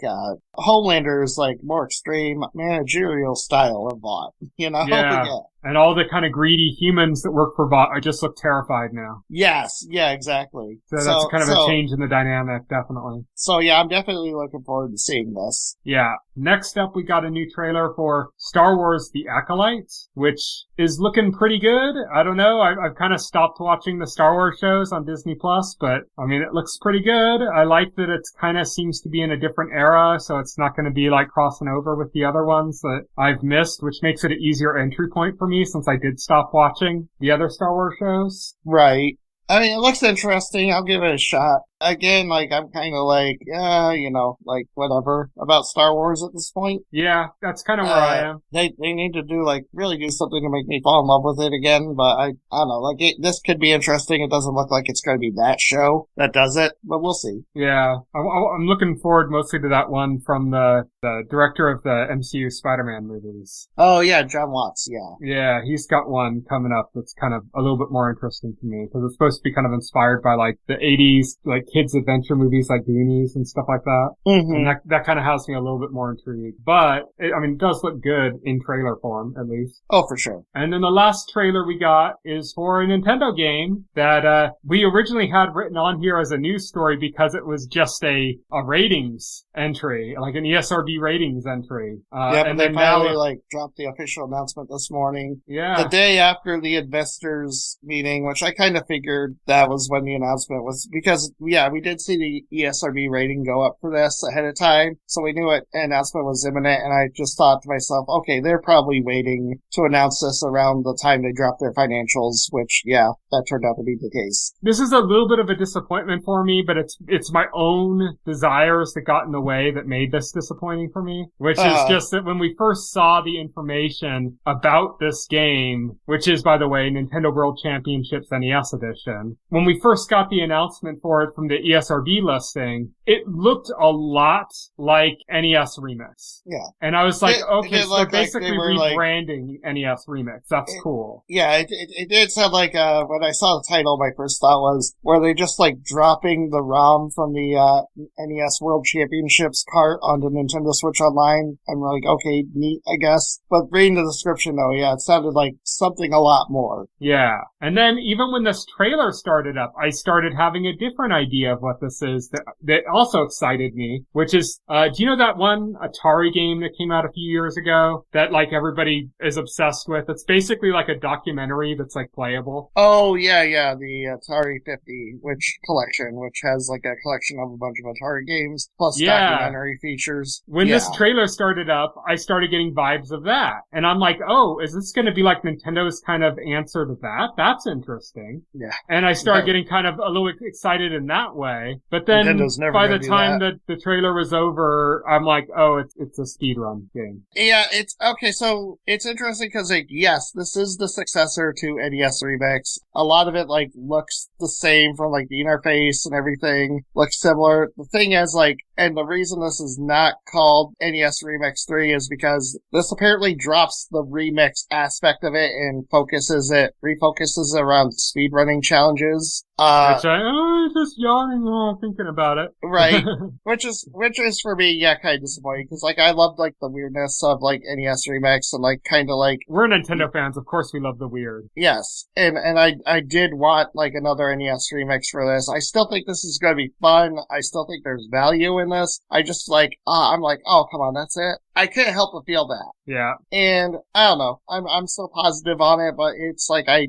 Homelander's, like, more extreme managerial style of Vought, you know? Yeah. And all the kind of greedy humans that work for Vought, I just look terrified now. Yes, yeah, exactly. So that's kind of a change in the dynamic, definitely. So yeah, I'm definitely looking forward to seeing this. Yeah. Next up, we got a new trailer for Star Wars The Acolyte, which is looking pretty good. I don't know. I've kind of stopped watching the Star Wars shows on Disney+, but I mean, it looks pretty good. I like that it kind of seems to be in a different era, so it's not going to be like crossing over with the other ones that I've missed, which makes it an easier entry point for me since I did stop watching the other Star Wars shows. Right. I mean, it looks interesting. I'll give it a shot. Again, like, I'm kind of like, you know, like, whatever about Star Wars at this point. Yeah, that's kind of where I am. They need to really do something to make me fall in love with it again, but I don't know, like, this could be interesting. It doesn't look like it's going to be that show that does it, but we'll see. Yeah, I'm looking forward mostly to that one from the director of the MCU Spider-Man movies. Oh, yeah, John Watts, yeah. Yeah, he's got one coming up that's kind of a little bit more interesting to me, because it's supposed to be kind of inspired by, like, the 80s, like, kids adventure movies like Goonies and stuff like that. Mm-hmm. And that kind of has me a little bit more intrigued. But, it does look good in trailer form, at least. Oh, for sure. And then the last trailer we got is for a Nintendo game that, we originally had written on here as a news story because it was just a ratings entry, like an ESRB ratings entry. Yeah, but they finally, dropped the official announcement this morning. Yeah. The day after the investors meeting, which I kind of figured that was when the announcement was, because we yeah, we did see the ESRB rating go up for this ahead of time, so we knew an announcement was imminent, and I just thought to myself, okay, they're probably waiting to announce this around the time they drop their financials, which, yeah, that turned out to be the case. This is a little bit of a disappointment for me, but it's my own desires that got in the way that made this disappointing for me, which is just that when we first saw the information about this game, which is, by the way, Nintendo World Championships NES Edition, when we first got the announcement for it from the ESRB listing, it looked a lot like NES Remix. Yeah. And I was like, okay, so they're basically like rebranding NES Remix. That's cool. Yeah, it did sound like, when I saw the title, my first thought was, were they just like dropping the ROM from the NES World Championships cart onto Nintendo Switch Online? I'm like, okay, neat, I guess. But reading the description though, yeah, it sounded like something a lot more. Yeah. And then even when this trailer started up, I started having a different idea of what this is that also excited me, which is, do you know that one Atari game that came out a few years ago that like everybody is obsessed with? It's basically like a documentary that's like playable. Oh, yeah, the Atari 50, which has like a collection of a bunch of Atari games, plus documentary features. When this trailer started up, I started getting vibes of that. And I'm like, oh, is this going to be like Nintendo's kind of answer to that? That's interesting. Yeah. And I started getting kind of a little excited in that way. But then by the time that the trailer was over, I'm like, oh, it's a speedrun game. Yeah, it's okay. So it's interesting because, like, yes, this is the successor to NES Remix. A lot of it like looks the same from like the interface and everything looks similar. The thing is, like, and the reason this is not called NES Remix 3 is because this apparently drops the remix aspect of it and refocuses around speedrunning challenges. Just yawning thinking about it. Right. which is for me, yeah, kind of disappointing, because like I loved like the weirdness of like NES Remix and like kind of like... We're Nintendo fans, of course we love the weird. Yes. And I did want like another NES Remix for this. I still think this is going to be fun. I still think there's value in this. I just like, I'm like, oh, come on, that's it. I couldn't help but feel that. Yeah. And I don't know. I'm so positive on it, but it's like I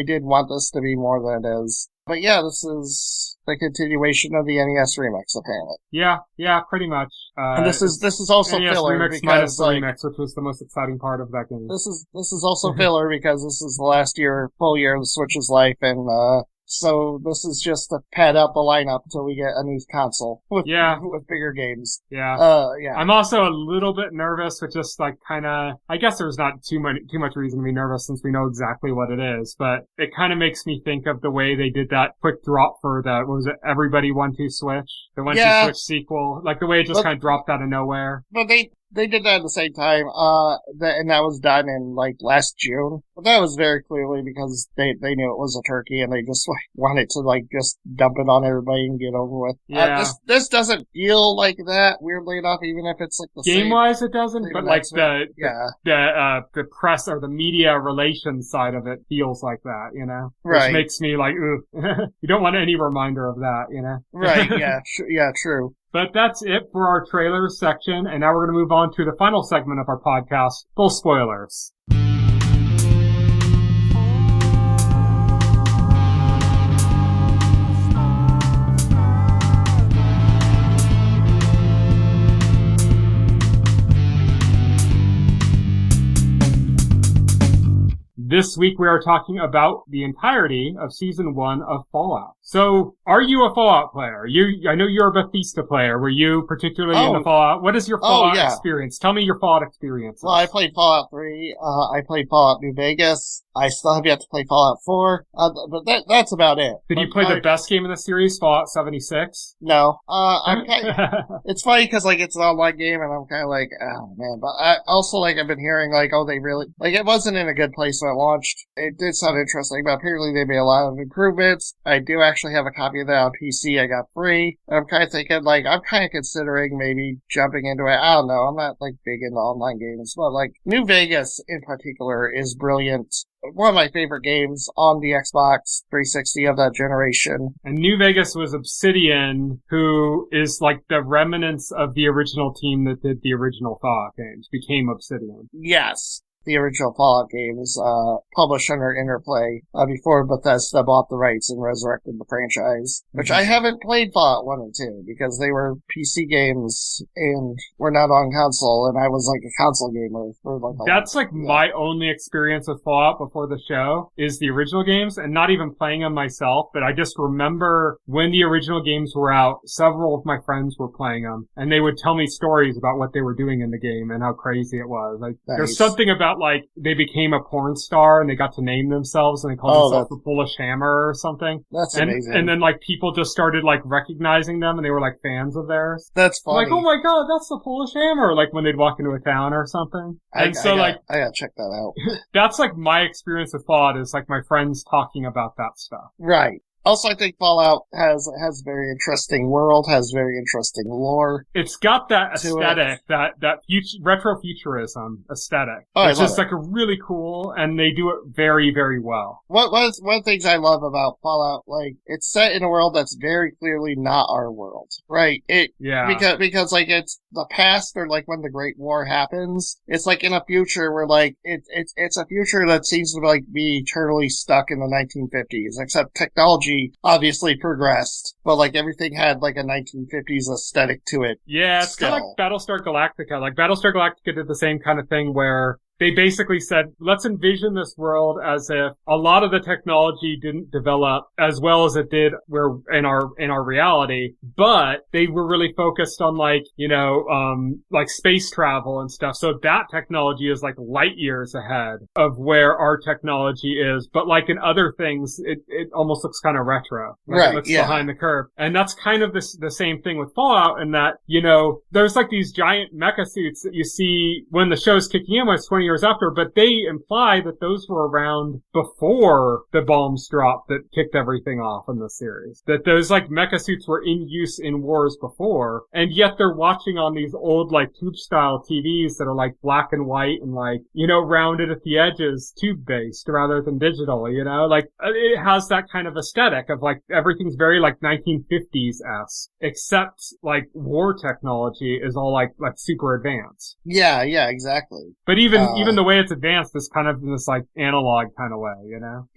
did want this to be more than it is. But yeah, this is the continuation of the NES Remix, apparently. Yeah, pretty much. And this is also NES filler Remix because minus the like, remix, which was the most exciting part of that game. This is also filler because this is the last full year of the Switch's life, and so this is just to pad out the lineup until we get a new console with bigger games. Yeah. Yeah. I'm also a little bit nervous with just like kind of, I guess there's not too much reason to be nervous since we know exactly what it is, but it kind of makes me think of the way they did that quick drop for what was it, Everybody 1-2 Switch? The 1-2 Switch sequel. Like the way it just kind of dropped out of nowhere. But they did that at the same time, and that was done in, like, last June. But that was very clearly because they knew it was a turkey and they just, like, wanted to, like, just dump it on everybody and get over with. Yeah. This doesn't feel like that, weirdly enough, even if it's, like, the same. Game-wise, it doesn't, but, like, the press or the media relations side of it feels like that, you know? Right. Which makes me like, ooh. You don't want any reminder of that, you know? Right, yeah, true. But that's it for our trailers section, and now we're going to move on to the final segment of our podcast, full spoilers. This week we are talking about the entirety of Season 1 of Fallout. So, are you a Fallout player? I know you're a Bethesda player. Were you particularly into Fallout? What is your Fallout experience? Tell me your Fallout experience. Well, I played Fallout 3. I played Fallout New Vegas. I still have yet to play Fallout 4. But that's about it. Did you play the best game in the series, Fallout 76? No. I'm kind of, it's funny because, like, it's an online game and I'm kind of like, oh, man. But I also, like, I've been hearing, like, oh, they really, like, it wasn't in a good place when it launched. It did sound interesting, but apparently they made a lot of improvements. I do actually have a copy of that on PC I got free. And I'm kind of thinking, like, I'm kind of considering maybe jumping into it. I don't know. I'm not, like, big into online games, but, like, New Vegas in particular is brilliant. One of my favorite games on the Xbox 360 of that generation. And New Vegas was Obsidian, who is like the remnants of the original team that did the original Fallout games, became Obsidian. Yes. the original Fallout games, published under Interplay, before Bethesda bought the rights and resurrected the franchise, which I haven't played Fallout 1 and 2 because they were PC games and were not on console, and I was like a console gamer for like That's like my only experience with Fallout before the show is the original games, and not even playing them myself, but I just remember when the original games were out, several of my friends were playing them, and they would tell me stories about what they were doing in the game and how crazy it was. Like, there's something about like they became a porn star and they got to name themselves and they called themselves the Polish Hammer or something. That's amazing. And then like people just started like recognizing them and they were like fans of theirs. That's funny. Like, oh my god, that's the Polish Hammer, like when they'd walk into a town or something. I gotta check that out. That's like my experience with Fallout is like my friends talking about that stuff. Right. Also, I think Fallout has a very interesting world, has very interesting lore. It's got that aesthetic, that retro futurism aesthetic. Oh, it's just like a really cool, and they do it very, very well. One of the things I love about Fallout, like, it's set in a world that's very clearly not our world, right? Because like it's the past, or like when the Great War happens, it's like in a future where like it's a future that seems to like be eternally stuck in the 1950s, except technology obviously progressed, but like everything had like a 1950s aesthetic to it. Yeah, it's kind of like Battlestar Galactica. Like Battlestar Galactica did the same kind of thing where they basically said, let's envision this world as if a lot of the technology didn't develop as well as it did in our reality, but they were really focused on like, like space travel and stuff. So that technology is like light years ahead of where our technology is. But like in other things, it almost looks kind of retro. Like right. It looks behind the curve. And that's kind of the same thing with Fallout in that, there's like these giant mecha suits that you see when the show's kicking in, when it's 20 years after, but they imply that those were around before the bombs dropped that kicked everything off in the series. That those like mecha suits were in use in wars before, and yet they're watching on these old like tube style TVs that are like black and white and like, rounded at the edges, tube based rather than digital, like it has that kind of aesthetic of like everything's very like 1950s-esque, except like war technology is all like super advanced. Yeah, exactly. But even the way it's advanced is kind of in this like analog kind of way,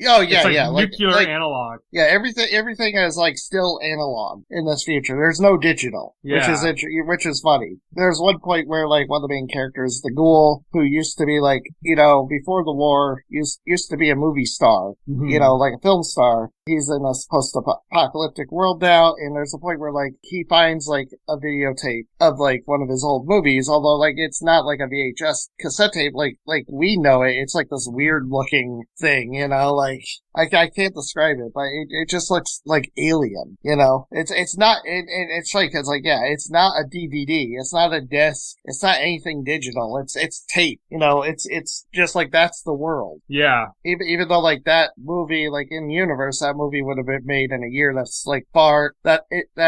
Oh yeah, it's like yeah, nuclear analog. Yeah, everything is like still analog in this future. There's no digital, which is funny. There's one point where like one of the main characters, the ghoul, who used to be like, before the war, used to be a movie star, like a film star. He's in a post-apocalyptic world now, and there's a point where like he finds like a videotape of like one of his old movies, although like it's not like a VHS cassette tape like we know it. It's like this weird looking thing, like I can't describe it, but it just looks like alien, It's not it's not a DVD, it's not a disc, it's not anything digital, it's tape, it's just like that's the world. Yeah. Even though like that movie, like in the universe, that movie would have been made in a year that's like far, that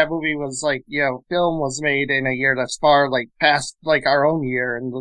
movie was like, film was made in a year that's far like past like our own year in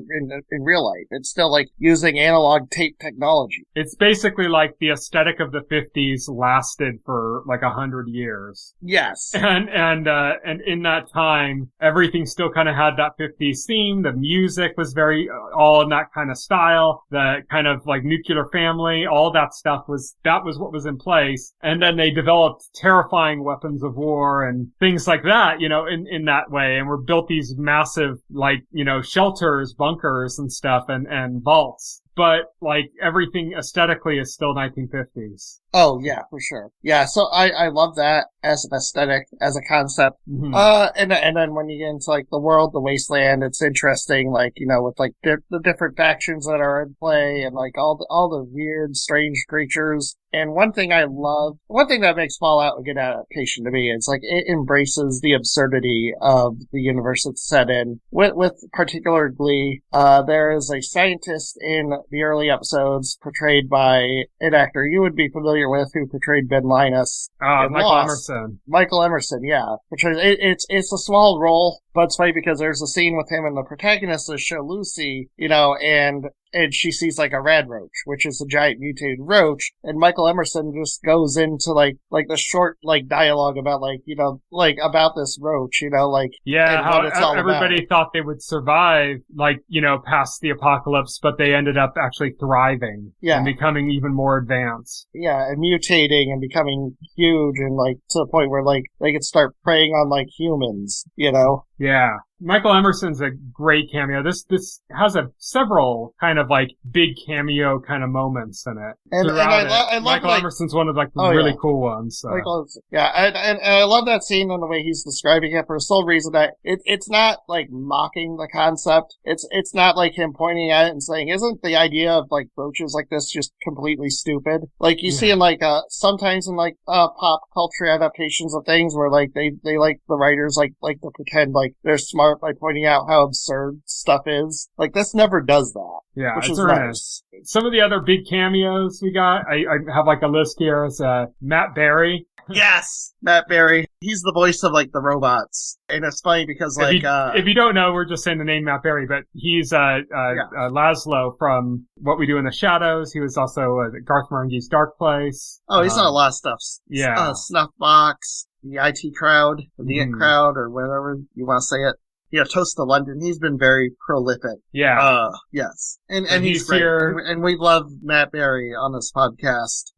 real life. It's still like using analog tape technology. It's basically like the aesthetic of the 50s lasted for like 100 years. Yes. And in that time, everything still kind of had that 50s theme. The music was very, all in that kind of style. The kind of like nuclear family, all that stuff was what was in place. And then they developed terrifying weapons of war and things like that, in that way. And were built these massive, like, shelters, bunkers and stuff and vaults. But, like, everything aesthetically is still 1950s. Oh, yeah, for sure. Yeah, so I love that as an aesthetic, as a concept. Mm-hmm. And then when you get into, like, the world, the wasteland, it's interesting, like, with, like, the different factions that are in play and, like, all the weird, strange creatures. And one thing that makes Fallout a good adaptation to me is, like, it embraces the absurdity of the universe it's set in. With particular glee, there is a scientist in the early episodes portrayed by an actor you would be familiar with who portrayed Ben Linus. Michael Emerson. Michael Emerson, yeah. It's a small role, but it's funny because there's a scene with him and the protagonist of the show, Lucy, and and she sees like a rad roach, which is a giant mutated roach, and Michael Emerson just goes into like the short like dialogue about like, you know, like about this roach, you know, like and how what it's all everybody about. thought they would survive, like, you know, past the apocalypse, but they ended up actually thriving and becoming even more advanced. Yeah, and mutating and becoming huge and like to the point where like they could start preying on like humans, you know? Yeah. Michael Emerson's a great cameo. This has several kind of like big cameo kind of moments in it. And I love Michael Emerson's one of like the really cool ones. So. And I love that scene and the way he's describing it for the sole reason that it's not like mocking the concept. It's not like him pointing at it and saying, isn't the idea of like roaches like this just completely stupid? Like you see in like sometimes in like pop culture adaptations of things where like they like the writers like to pretend like they're smart by pointing out how absurd stuff is. Like, this never does that. Yeah, which it's is nice. Some of the other big cameos we got, I have like a list here, is Matt Berry. Yes! Matt Berry. He's the voice of, like, the robots. And it's funny because, like, if you don't know, we're just saying the name Matt Berry, but he's Laszlo from What We Do in the Shadows. He was also Garth Marenghi's Dark Place. Oh, he's done a lot of stuff. Yeah. Snuffbox, the IT crowd, the It crowd, or whatever you want to say it. Yeah, Toast to London. He's been very prolific. Yeah. Yes. And he's great. Here. And we love Matt Berry on this podcast.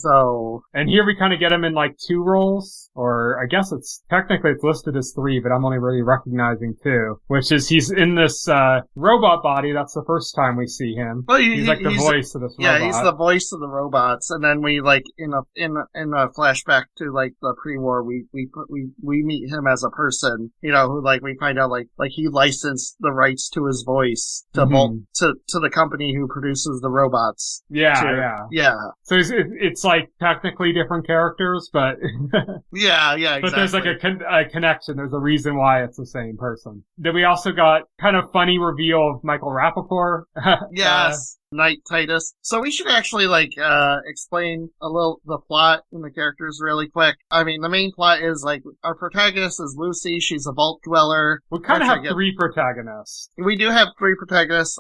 So. And here we kind of get him in like 2 roles, or I guess it's listed as 3, but I'm only really recognizing 2, which is he's in this, robot body. That's the first time we see him. Well, he's like the voice of this robot. Yeah, he's the voice of the robots. And then we like, in a flashback to like the pre-war, we meet him as a person, you know, who like, we find out like he licensed the rights to his voice to to the company who produces the robots. Yeah. So it's like technically different characters, but yeah, exactly. But there's like a connection. There's a reason why it's the same person. Then we also got kind of funny reveal of Michael Rapaport. Yes. Knight Titus. So we should actually explain a little the plot and the characters really quick. I mean, the main plot is like our protagonist is Lucy. She's a vault dweller. We kind of have 3 protagonists. We do have 3 protagonists.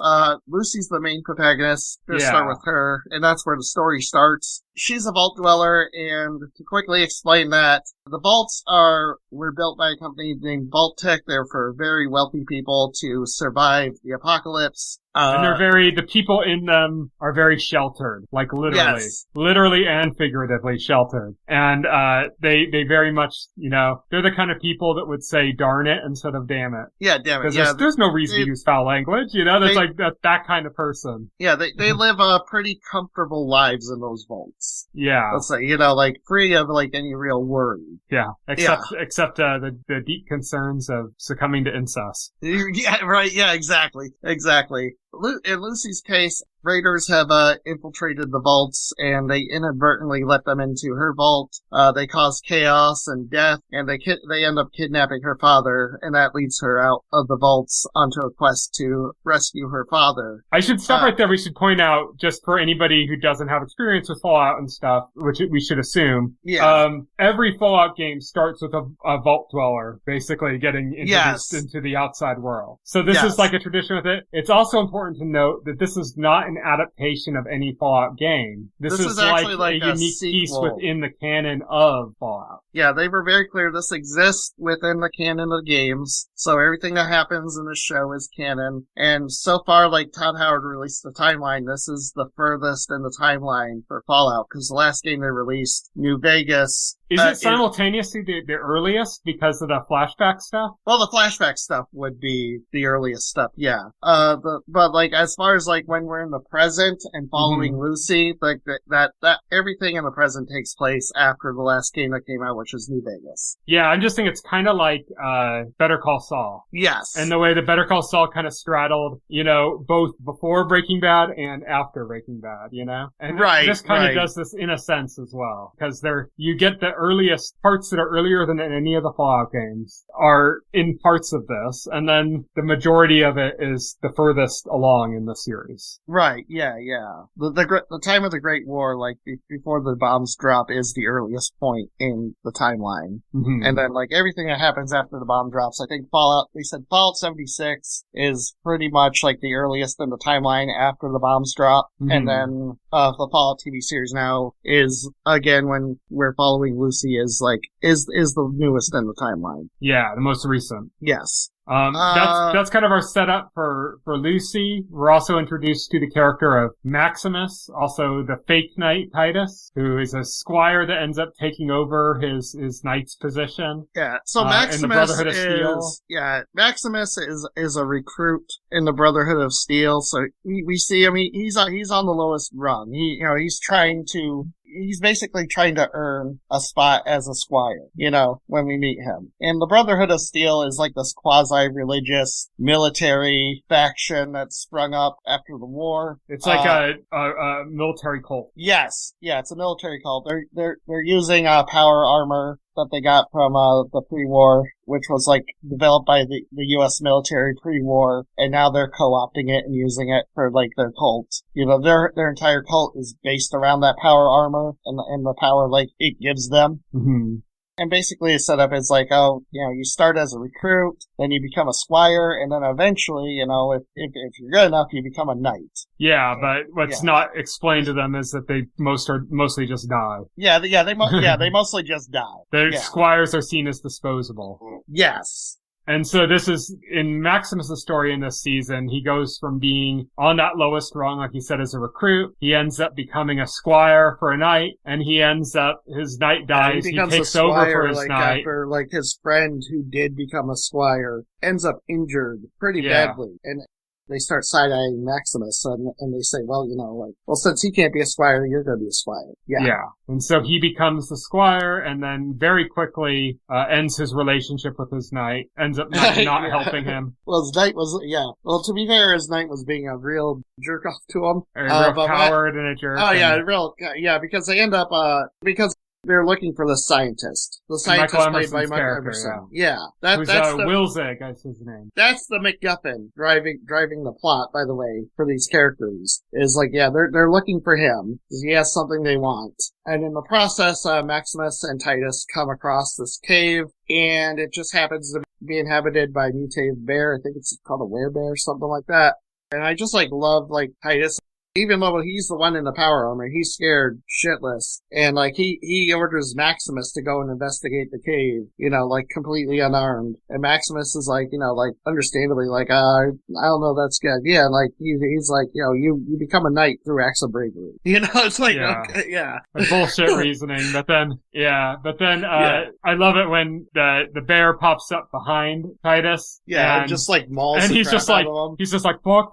Lucy's the main protagonist. Just start with her, and that's where the story starts. She's a vault dweller, and to quickly explain that, the vaults were built by a company named Vault Tech. They're for very wealthy people to survive the apocalypse. And the people in them are very sheltered, like literally and figuratively sheltered. And, they very much, you know, they're the kind of people that would say darn it instead of damn it. Yeah, damn it. Because there's no reason to use foul language, you know, that kind of person. Yeah, they live, pretty comfortable lives in those vaults. Yeah. Let's say, you know, like free of like any real worry. Yeah. Except the deep concerns of succumbing to incest. Yeah, right. Yeah, exactly. In Lucy's case, raiders have infiltrated the vaults, and they inadvertently let them into her vault. They cause chaos and death, and they end up kidnapping her father, and that leads her out of the vaults onto a quest to rescue her father. I should stop right there. We should point out, just for anybody who doesn't have experience with Fallout and stuff, which we should assume, every Fallout game starts with a vault dweller, basically getting introduced into the outside world. So this is like a tradition with it. It's also important to note that this is not an adaptation of any Fallout game. This is actually like a unique piece within the canon of Fallout. Yeah, they were very clear. This exists within the canon of games. So everything that happens in the show is canon. And so far, like Todd Howard released the timeline, this is the furthest in the timeline for Fallout, because the last game they released, New Vegas. Is it simultaneously the earliest because of the flashback stuff? Well, the flashback stuff would be the earliest stuff, yeah. But like, as far as like when we're in the present and following Lucy, like that everything in the present takes place after the last game that came out, which is New Vegas. Yeah, I'm just thinking it's kind of like, Better Call Saul. Yes. And the way that Better Call Saul kind of straddled, you know, both before Breaking Bad and after Breaking Bad, you know? And this kind of does this in a sense as well. Because you get the earliest parts that are earlier than any of the Fallout games are in parts of this, and then the majority of it is the furthest along in the series. Right. Right, yeah. The time of the Great War, like, before the bombs drop is the earliest point in the timeline. Mm-hmm. And then, like, everything that happens after the bomb drops, I think they said Fallout 76 is pretty much, like, the earliest in the timeline after the bombs drop. Mm-hmm. And then, the Fallout TV series now is, again, when we're following Lucy, is the newest in the timeline. Yeah, the most recent. Yes. That's kind of our setup for Lucy. We're also introduced to the character of Maximus, also the fake knight Titus, who is a squire that ends up taking over his knight's position. Yeah, so in the Brotherhood of Steel. Maximus is a recruit in the Brotherhood of Steel. So we see him. He's on the lowest rung. He's basically trying to earn a spot as a squire, when we meet him. And the Brotherhood of Steel is like this quasi-religious military faction that sprung up after the war. It's like a military cult. Yes. Yeah, it's a military cult. They're using power armor that they got from the pre-war, which was like developed by the U.S. military pre-war, and now they're co-opting it and using it for like their cult. Their entire cult is based around that power armor and the power like it gives them. Mm-hmm. And basically it's set up as like, you start as a recruit, then you become a squire, and then eventually, if you're good enough, you become a knight. Yeah, but what's not explained to them is that they mostly just die. They mostly just die. The squires are seen as disposable. Yes. And so this is, in Maximus' story in this season, he goes from being on that lowest rung, like he said, as a recruit. He ends up becoming a squire for a knight, and his knight dies. He takes over for his knight. After, like, his friend who did become a squire ends up injured pretty badly. And they start side-eyeing Maximus, and they say, since he can't be a squire, you're going to be a squire. Yeah. And so he becomes the squire, and then very quickly ends his relationship with his knight, ends up not helping him. Well, his knight was, to be fair, his knight was being a real jerk-off to him. A real coward and a jerk. Oh, because they end up, because they're looking for the scientist. The scientist played by Michael Emerson. Yeah. That's Wilzig, that's his name. That's the MacGuffin driving the plot, by the way, for these characters. Is like, they're looking for him, because he has something they want. And in the process, Maximus and Titus come across this cave, and it just happens to be inhabited by a mutated bear. I think it's called a werebear or something like that. And I just, love, Titus. Even though he's the one in the power armor, he's scared shitless. And, he orders Maximus to go and investigate the cave, completely unarmed. And Maximus is understandably I don't know, that's good. Yeah, he's like, you become a knight through acts of bravery. It's like, okay, yeah. Bullshit reasoning. But then, I love it when the bear pops up behind Titus. Yeah, and just, mauls and the he's crap just out of him. He's just like, fuck,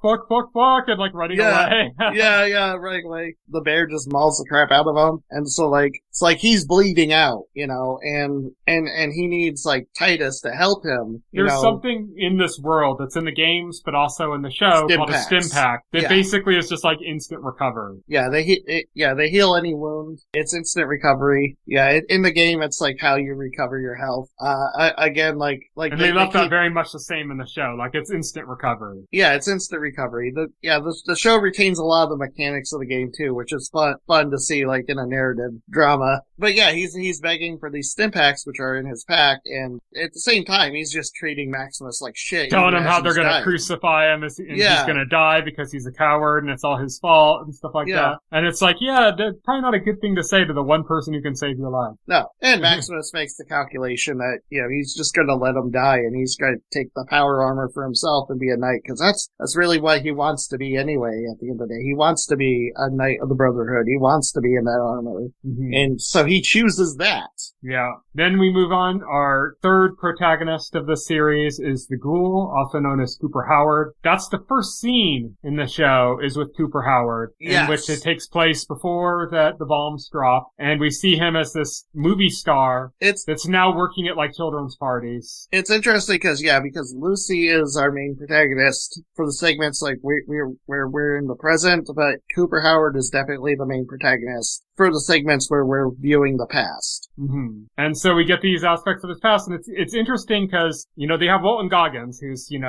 and, running away. Yeah, right away. The bear just mauls the crap out of him. And so, it's like he's bleeding out, and he needs, Titus to help him, There's something in this world that's in the games, but also in the show called a stim pack that basically is just instant recovery. Yeah, they heal any wound. It's instant recovery. Yeah, in the game, it's how you recover your health. Again, and they left that very much the same in the show. It's instant recovery. Yeah, it's instant recovery. The show retains a lot of the mechanics of the game too, which is fun to see, in a narrative drama. But yeah, he's begging for these stim packs, which are in his pack, and at the same time, he's just treating Maximus like shit. Telling him how they're gonna crucify him, and he's gonna die because he's a coward, and it's all his fault, and stuff like that. And it's that's probably not a good thing to say to the one person who can save your life. No. And Maximus makes the calculation that, he's just gonna let him die, and he's gonna take the power armor for himself and be a knight, because that's really what he wants to be anyway, at the end of the day. He wants to be a knight of the Brotherhood. He wants to be in that armor. Mm-hmm. And so he chooses that. Yeah. Then we move on. Our third protagonist of the series is the Ghoul, also known as Cooper Howard. That's the first scene in the show is with Cooper Howard, in which it takes place before the bombs drop. And we see him as this movie star that's now working at children's parties. It's interesting because Lucy is our main protagonist for the segments we're in the present. segment, but Cooper Howard is definitely the main protagonist for the segments where we're viewing the past. Mm-hmm. And so we get these aspects of his past, and it's interesting because, they have Walton Goggins, who's, you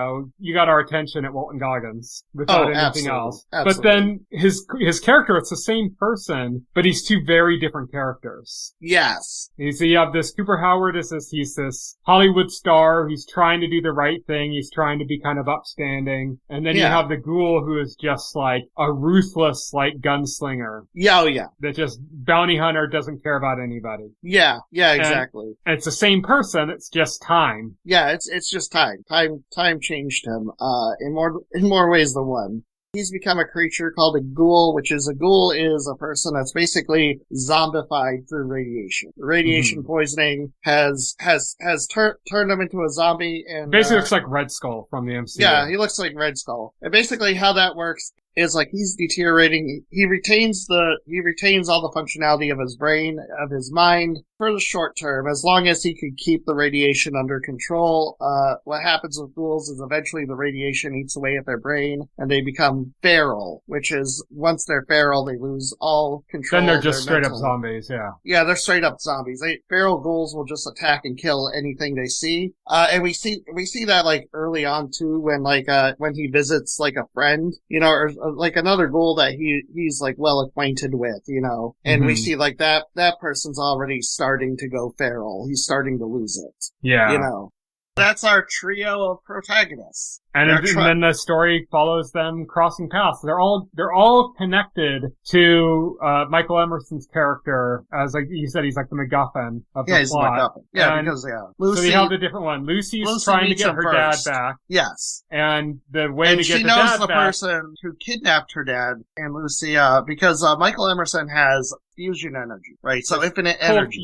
got our attention at Walton Goggins without anything else. Absolutely. But then his character, it's the same person, but he's two very different characters. Yes. So you have this Cooper Howard he's this Hollywood star, he's trying to do the right thing, he's trying to be kind of upstanding, and then you have the Ghoul, who is just like a ruthless, like, gunslinger. Yeah, oh yeah. That just bounty hunter, doesn't care about anybody. Yeah, exactly. And it's the same person, it's just time. Yeah, it's just time. Time changed him, in more ways than one. He's become a creature called a ghoul, which is a ghoul is a person that's basically zombified through radiation. Radiation poisoning has turned him into a zombie, and basically looks like Red Skull from the MCU. Yeah, he looks like Red Skull. And basically how that works is like he's deteriorating. He retains all the functionality of his brain, of his mind, for the short term, as long as he can keep the radiation under control. What happens with ghouls is eventually the radiation eats away at their brain, and they become feral, which is, once they're feral, they lose all control. Then they're just straight up zombies, yeah. Yeah, they're straight up zombies. Feral ghouls will just attack and kill anything they see. And we see that, like, early on, too, when he visits, like, a friend, or like another ghoul that he's like well acquainted with, and we see like that person's already starting to go feral. He's starting to lose it. Yeah. That's our trio of protagonists. And then the story follows them crossing paths. They're all connected to Michael Emerson's character, as like you said, he's like the MacGuffin of the plot. He's the MacGuffin. Yeah, and because Lucy. So we have the different one. Lucy trying to get her dad back. Yes. And the way to get the dad back. And she knows the person who kidnapped her dad and Lucy, because Michael Emerson has fusion energy, right? So infinite energy.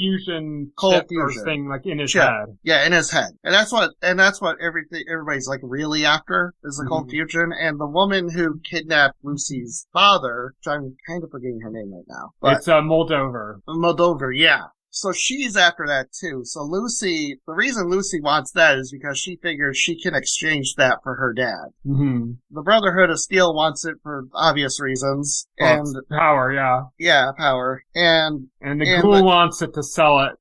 Cold fusion thing, like in his head. Yeah, in his head. And that's what everybody's like really after, is the cold fusion. And the woman who kidnapped Lucy's father, which I'm kind of forgetting her name right now. But it's Moldover. Moldover, yeah. So she's after that too. So the reason Lucy wants that is because she figures she can exchange that for her dad. Mm-hmm. The Brotherhood of Steel wants it for obvious reasons. And power, yeah. Yeah, power. And the Ghoul wants it to sell it,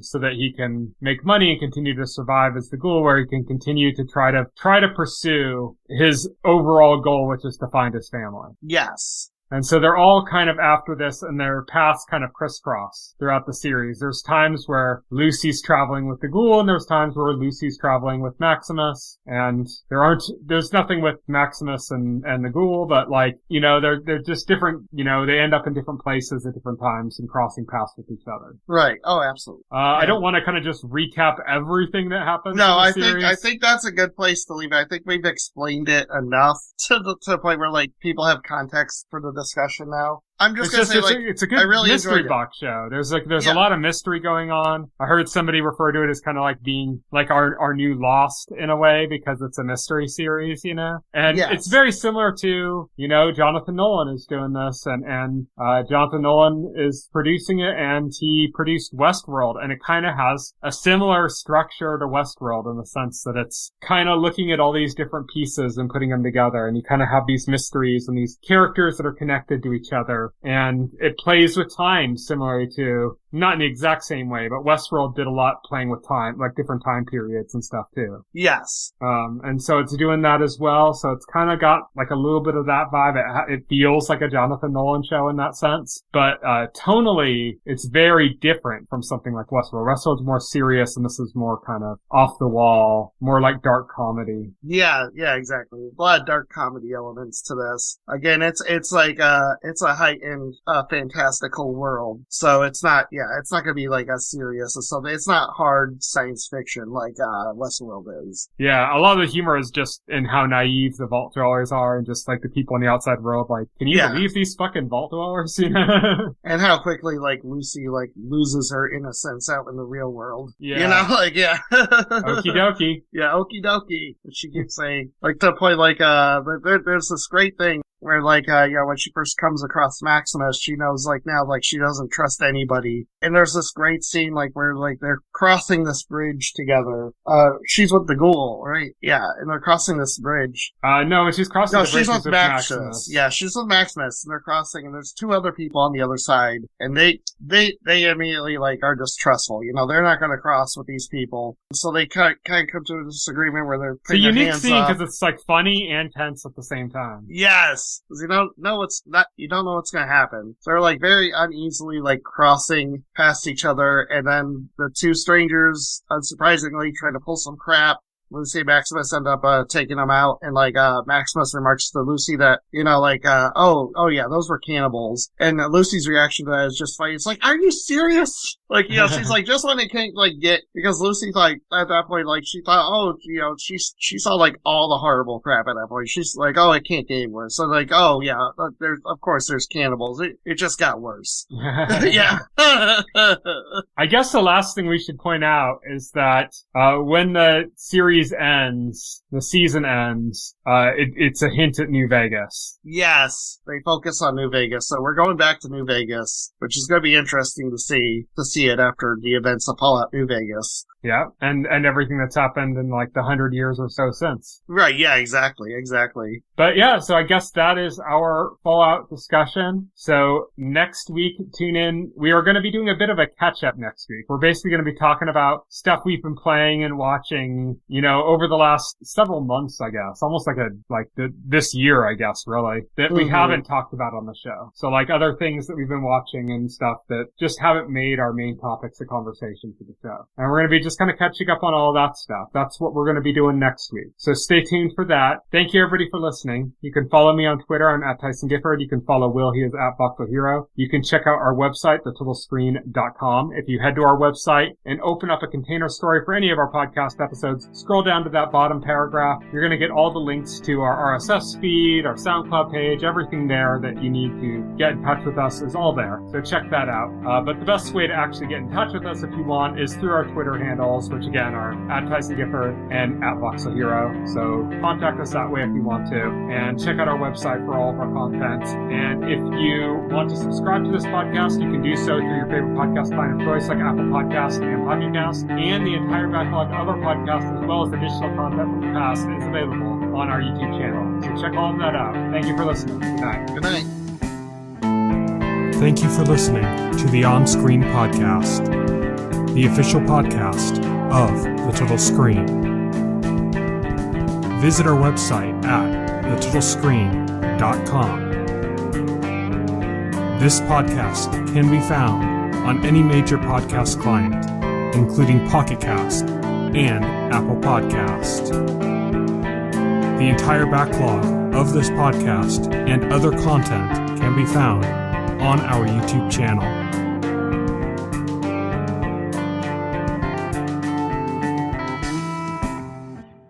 so that he can make money and continue to survive as the Ghoul, where he can continue to try to pursue his overall goal, which is to find his family. Yes. And so they're all kind of after this, and their paths kind of crisscross throughout the series. There's times where Lucy's traveling with the Ghoul, and there's times where Lucy's traveling with Maximus. And there's nothing with Maximus and the Ghoul, but like, they're just different, they end up in different places at different times and crossing paths with each other. Right. Oh, absolutely. I don't want to kind of just recap everything that happens. No, I think that's a good place to leave it. I think we've explained it enough to the point where like people have context for the discussion now. I'm just gonna say, it's a good mystery box show. There's a lot of mystery going on. I heard somebody refer to it as kind of like being like our new Lost in a way, because it's a mystery series, And it's very similar to, Jonathan Nolan is doing this, and Jonathan Nolan is producing it, and he produced Westworld, and it kind of has a similar structure to Westworld in the sense that it's kind of looking at all these different pieces and putting them together, and you kind of have these mysteries and these characters that are connected to each other. And it plays with time similarly to, not in the exact same way, but Westworld did a lot playing with time, like different time periods and stuff too. Yes. And so it's doing that as well. So it's kind of got like a little bit of that vibe. It feels like a Jonathan Nolan show in that sense. But tonally, it's very different from something like Westworld. Westworld's more serious, and this is more kind of off the wall, more like dark comedy. Yeah, exactly. A lot of dark comedy elements to this. Again, it's like it's a heightened fantastical world. So it's not going to be like a serious or something. It's not hard science fiction like Westworld is. Yeah, a lot of the humor is just in how naive the Vault Dwellers are, and just like the people in the outside world, like, can you believe these fucking Vault Dwellers? And how quickly like Lucy like loses her innocence out in the real world. Yeah. Okie dokie. Yeah, okie dokie. She keeps saying, like, to the point, like, there's this great thing where when she first comes across Maximus, she knows now she doesn't trust anybody. And there's this great scene where they're crossing this bridge together. She's with the ghoul, right? Yeah, and they're crossing this bridge. No, she's crossing the bridge. She's with Maximus. Yeah, she's with Maximus, and they're crossing, and there's two other people on the other side, and they immediately are distrustful. They're not going to cross with these people, so they kind of come to a disagreement where they're putting their hands up. It's a unique scene because it's funny and tense at the same time. Yes, because you don't know what's going to happen. So they're very uneasily crossing past each other, and then the two strangers unsurprisingly try to pull some crap. Lucy and Maximus end up taking them out, and Maximus remarks to Lucy that oh yeah, those were cannibals, and Lucy's reaction to that is just funny. It's are you serious? She's just when it can't get, because Lucy at that point she thought she saw all the horrible crap at that point. She's oh, it can't get any worse. So oh yeah, there's cannibals. It just got worse. Yeah. I guess the last thing we should point out is that when the series ends, the season ends, it's a hint at New Vegas. Yes, they focus on New Vegas, so we're going back to New Vegas, which is going to be interesting to see it after the events of Fallout New Vegas. Yeah, and everything that's happened in the 100 years or so since. Right, yeah, exactly. But yeah, so I guess that is our Fallout discussion. So next week, tune in. We are going to be doing a bit of a catch-up next week. We're basically going to be talking about stuff we've been playing and watching, over the last several months, I guess. Almost this year, I guess, really, that we haven't talked about on the show. So other things that we've been watching and stuff that just haven't made our main topics of conversation for the show. And we're going to be just kind of catching up on all that stuff. That's what we're going to be doing next week. So stay tuned for that. Thank you everybody for listening. You can follow me on Twitter. I'm at Tyson Gifford. You can follow Will. He is at BuckleHero. You can check out our website, thetotalscreen.com. If you head to our website and open up a container story for any of our podcast episodes, scroll down to that bottom paragraph. You're going to get all the links to our RSS feed, our SoundCloud page, everything there that you need to get in touch with us is all there. So check that out. But the best way to actually get in touch with us if you want is through our Twitter handles, which again are at Tyson Gifford and at VoxelHero. So contact us that way if you want to, and check out our website for all of our content. And if you want to subscribe to this podcast, you can do so through your favorite podcast client of choice like Apple Podcasts and Pocket Cast, and the entire backlog of our podcasts as well as additional content from the past is available on our YouTube channel. So check all of that out. Thank you for listening. Good night. Good night. Thank you for listening to the OnScreen podcast, the official podcast of The Total Screen. Visit our website at thetotalscreen.com. This podcast can be found on any major podcast client, including Pocket Cast and Apple Podcast. The entire backlog of this podcast and other content can be found on our YouTube channel.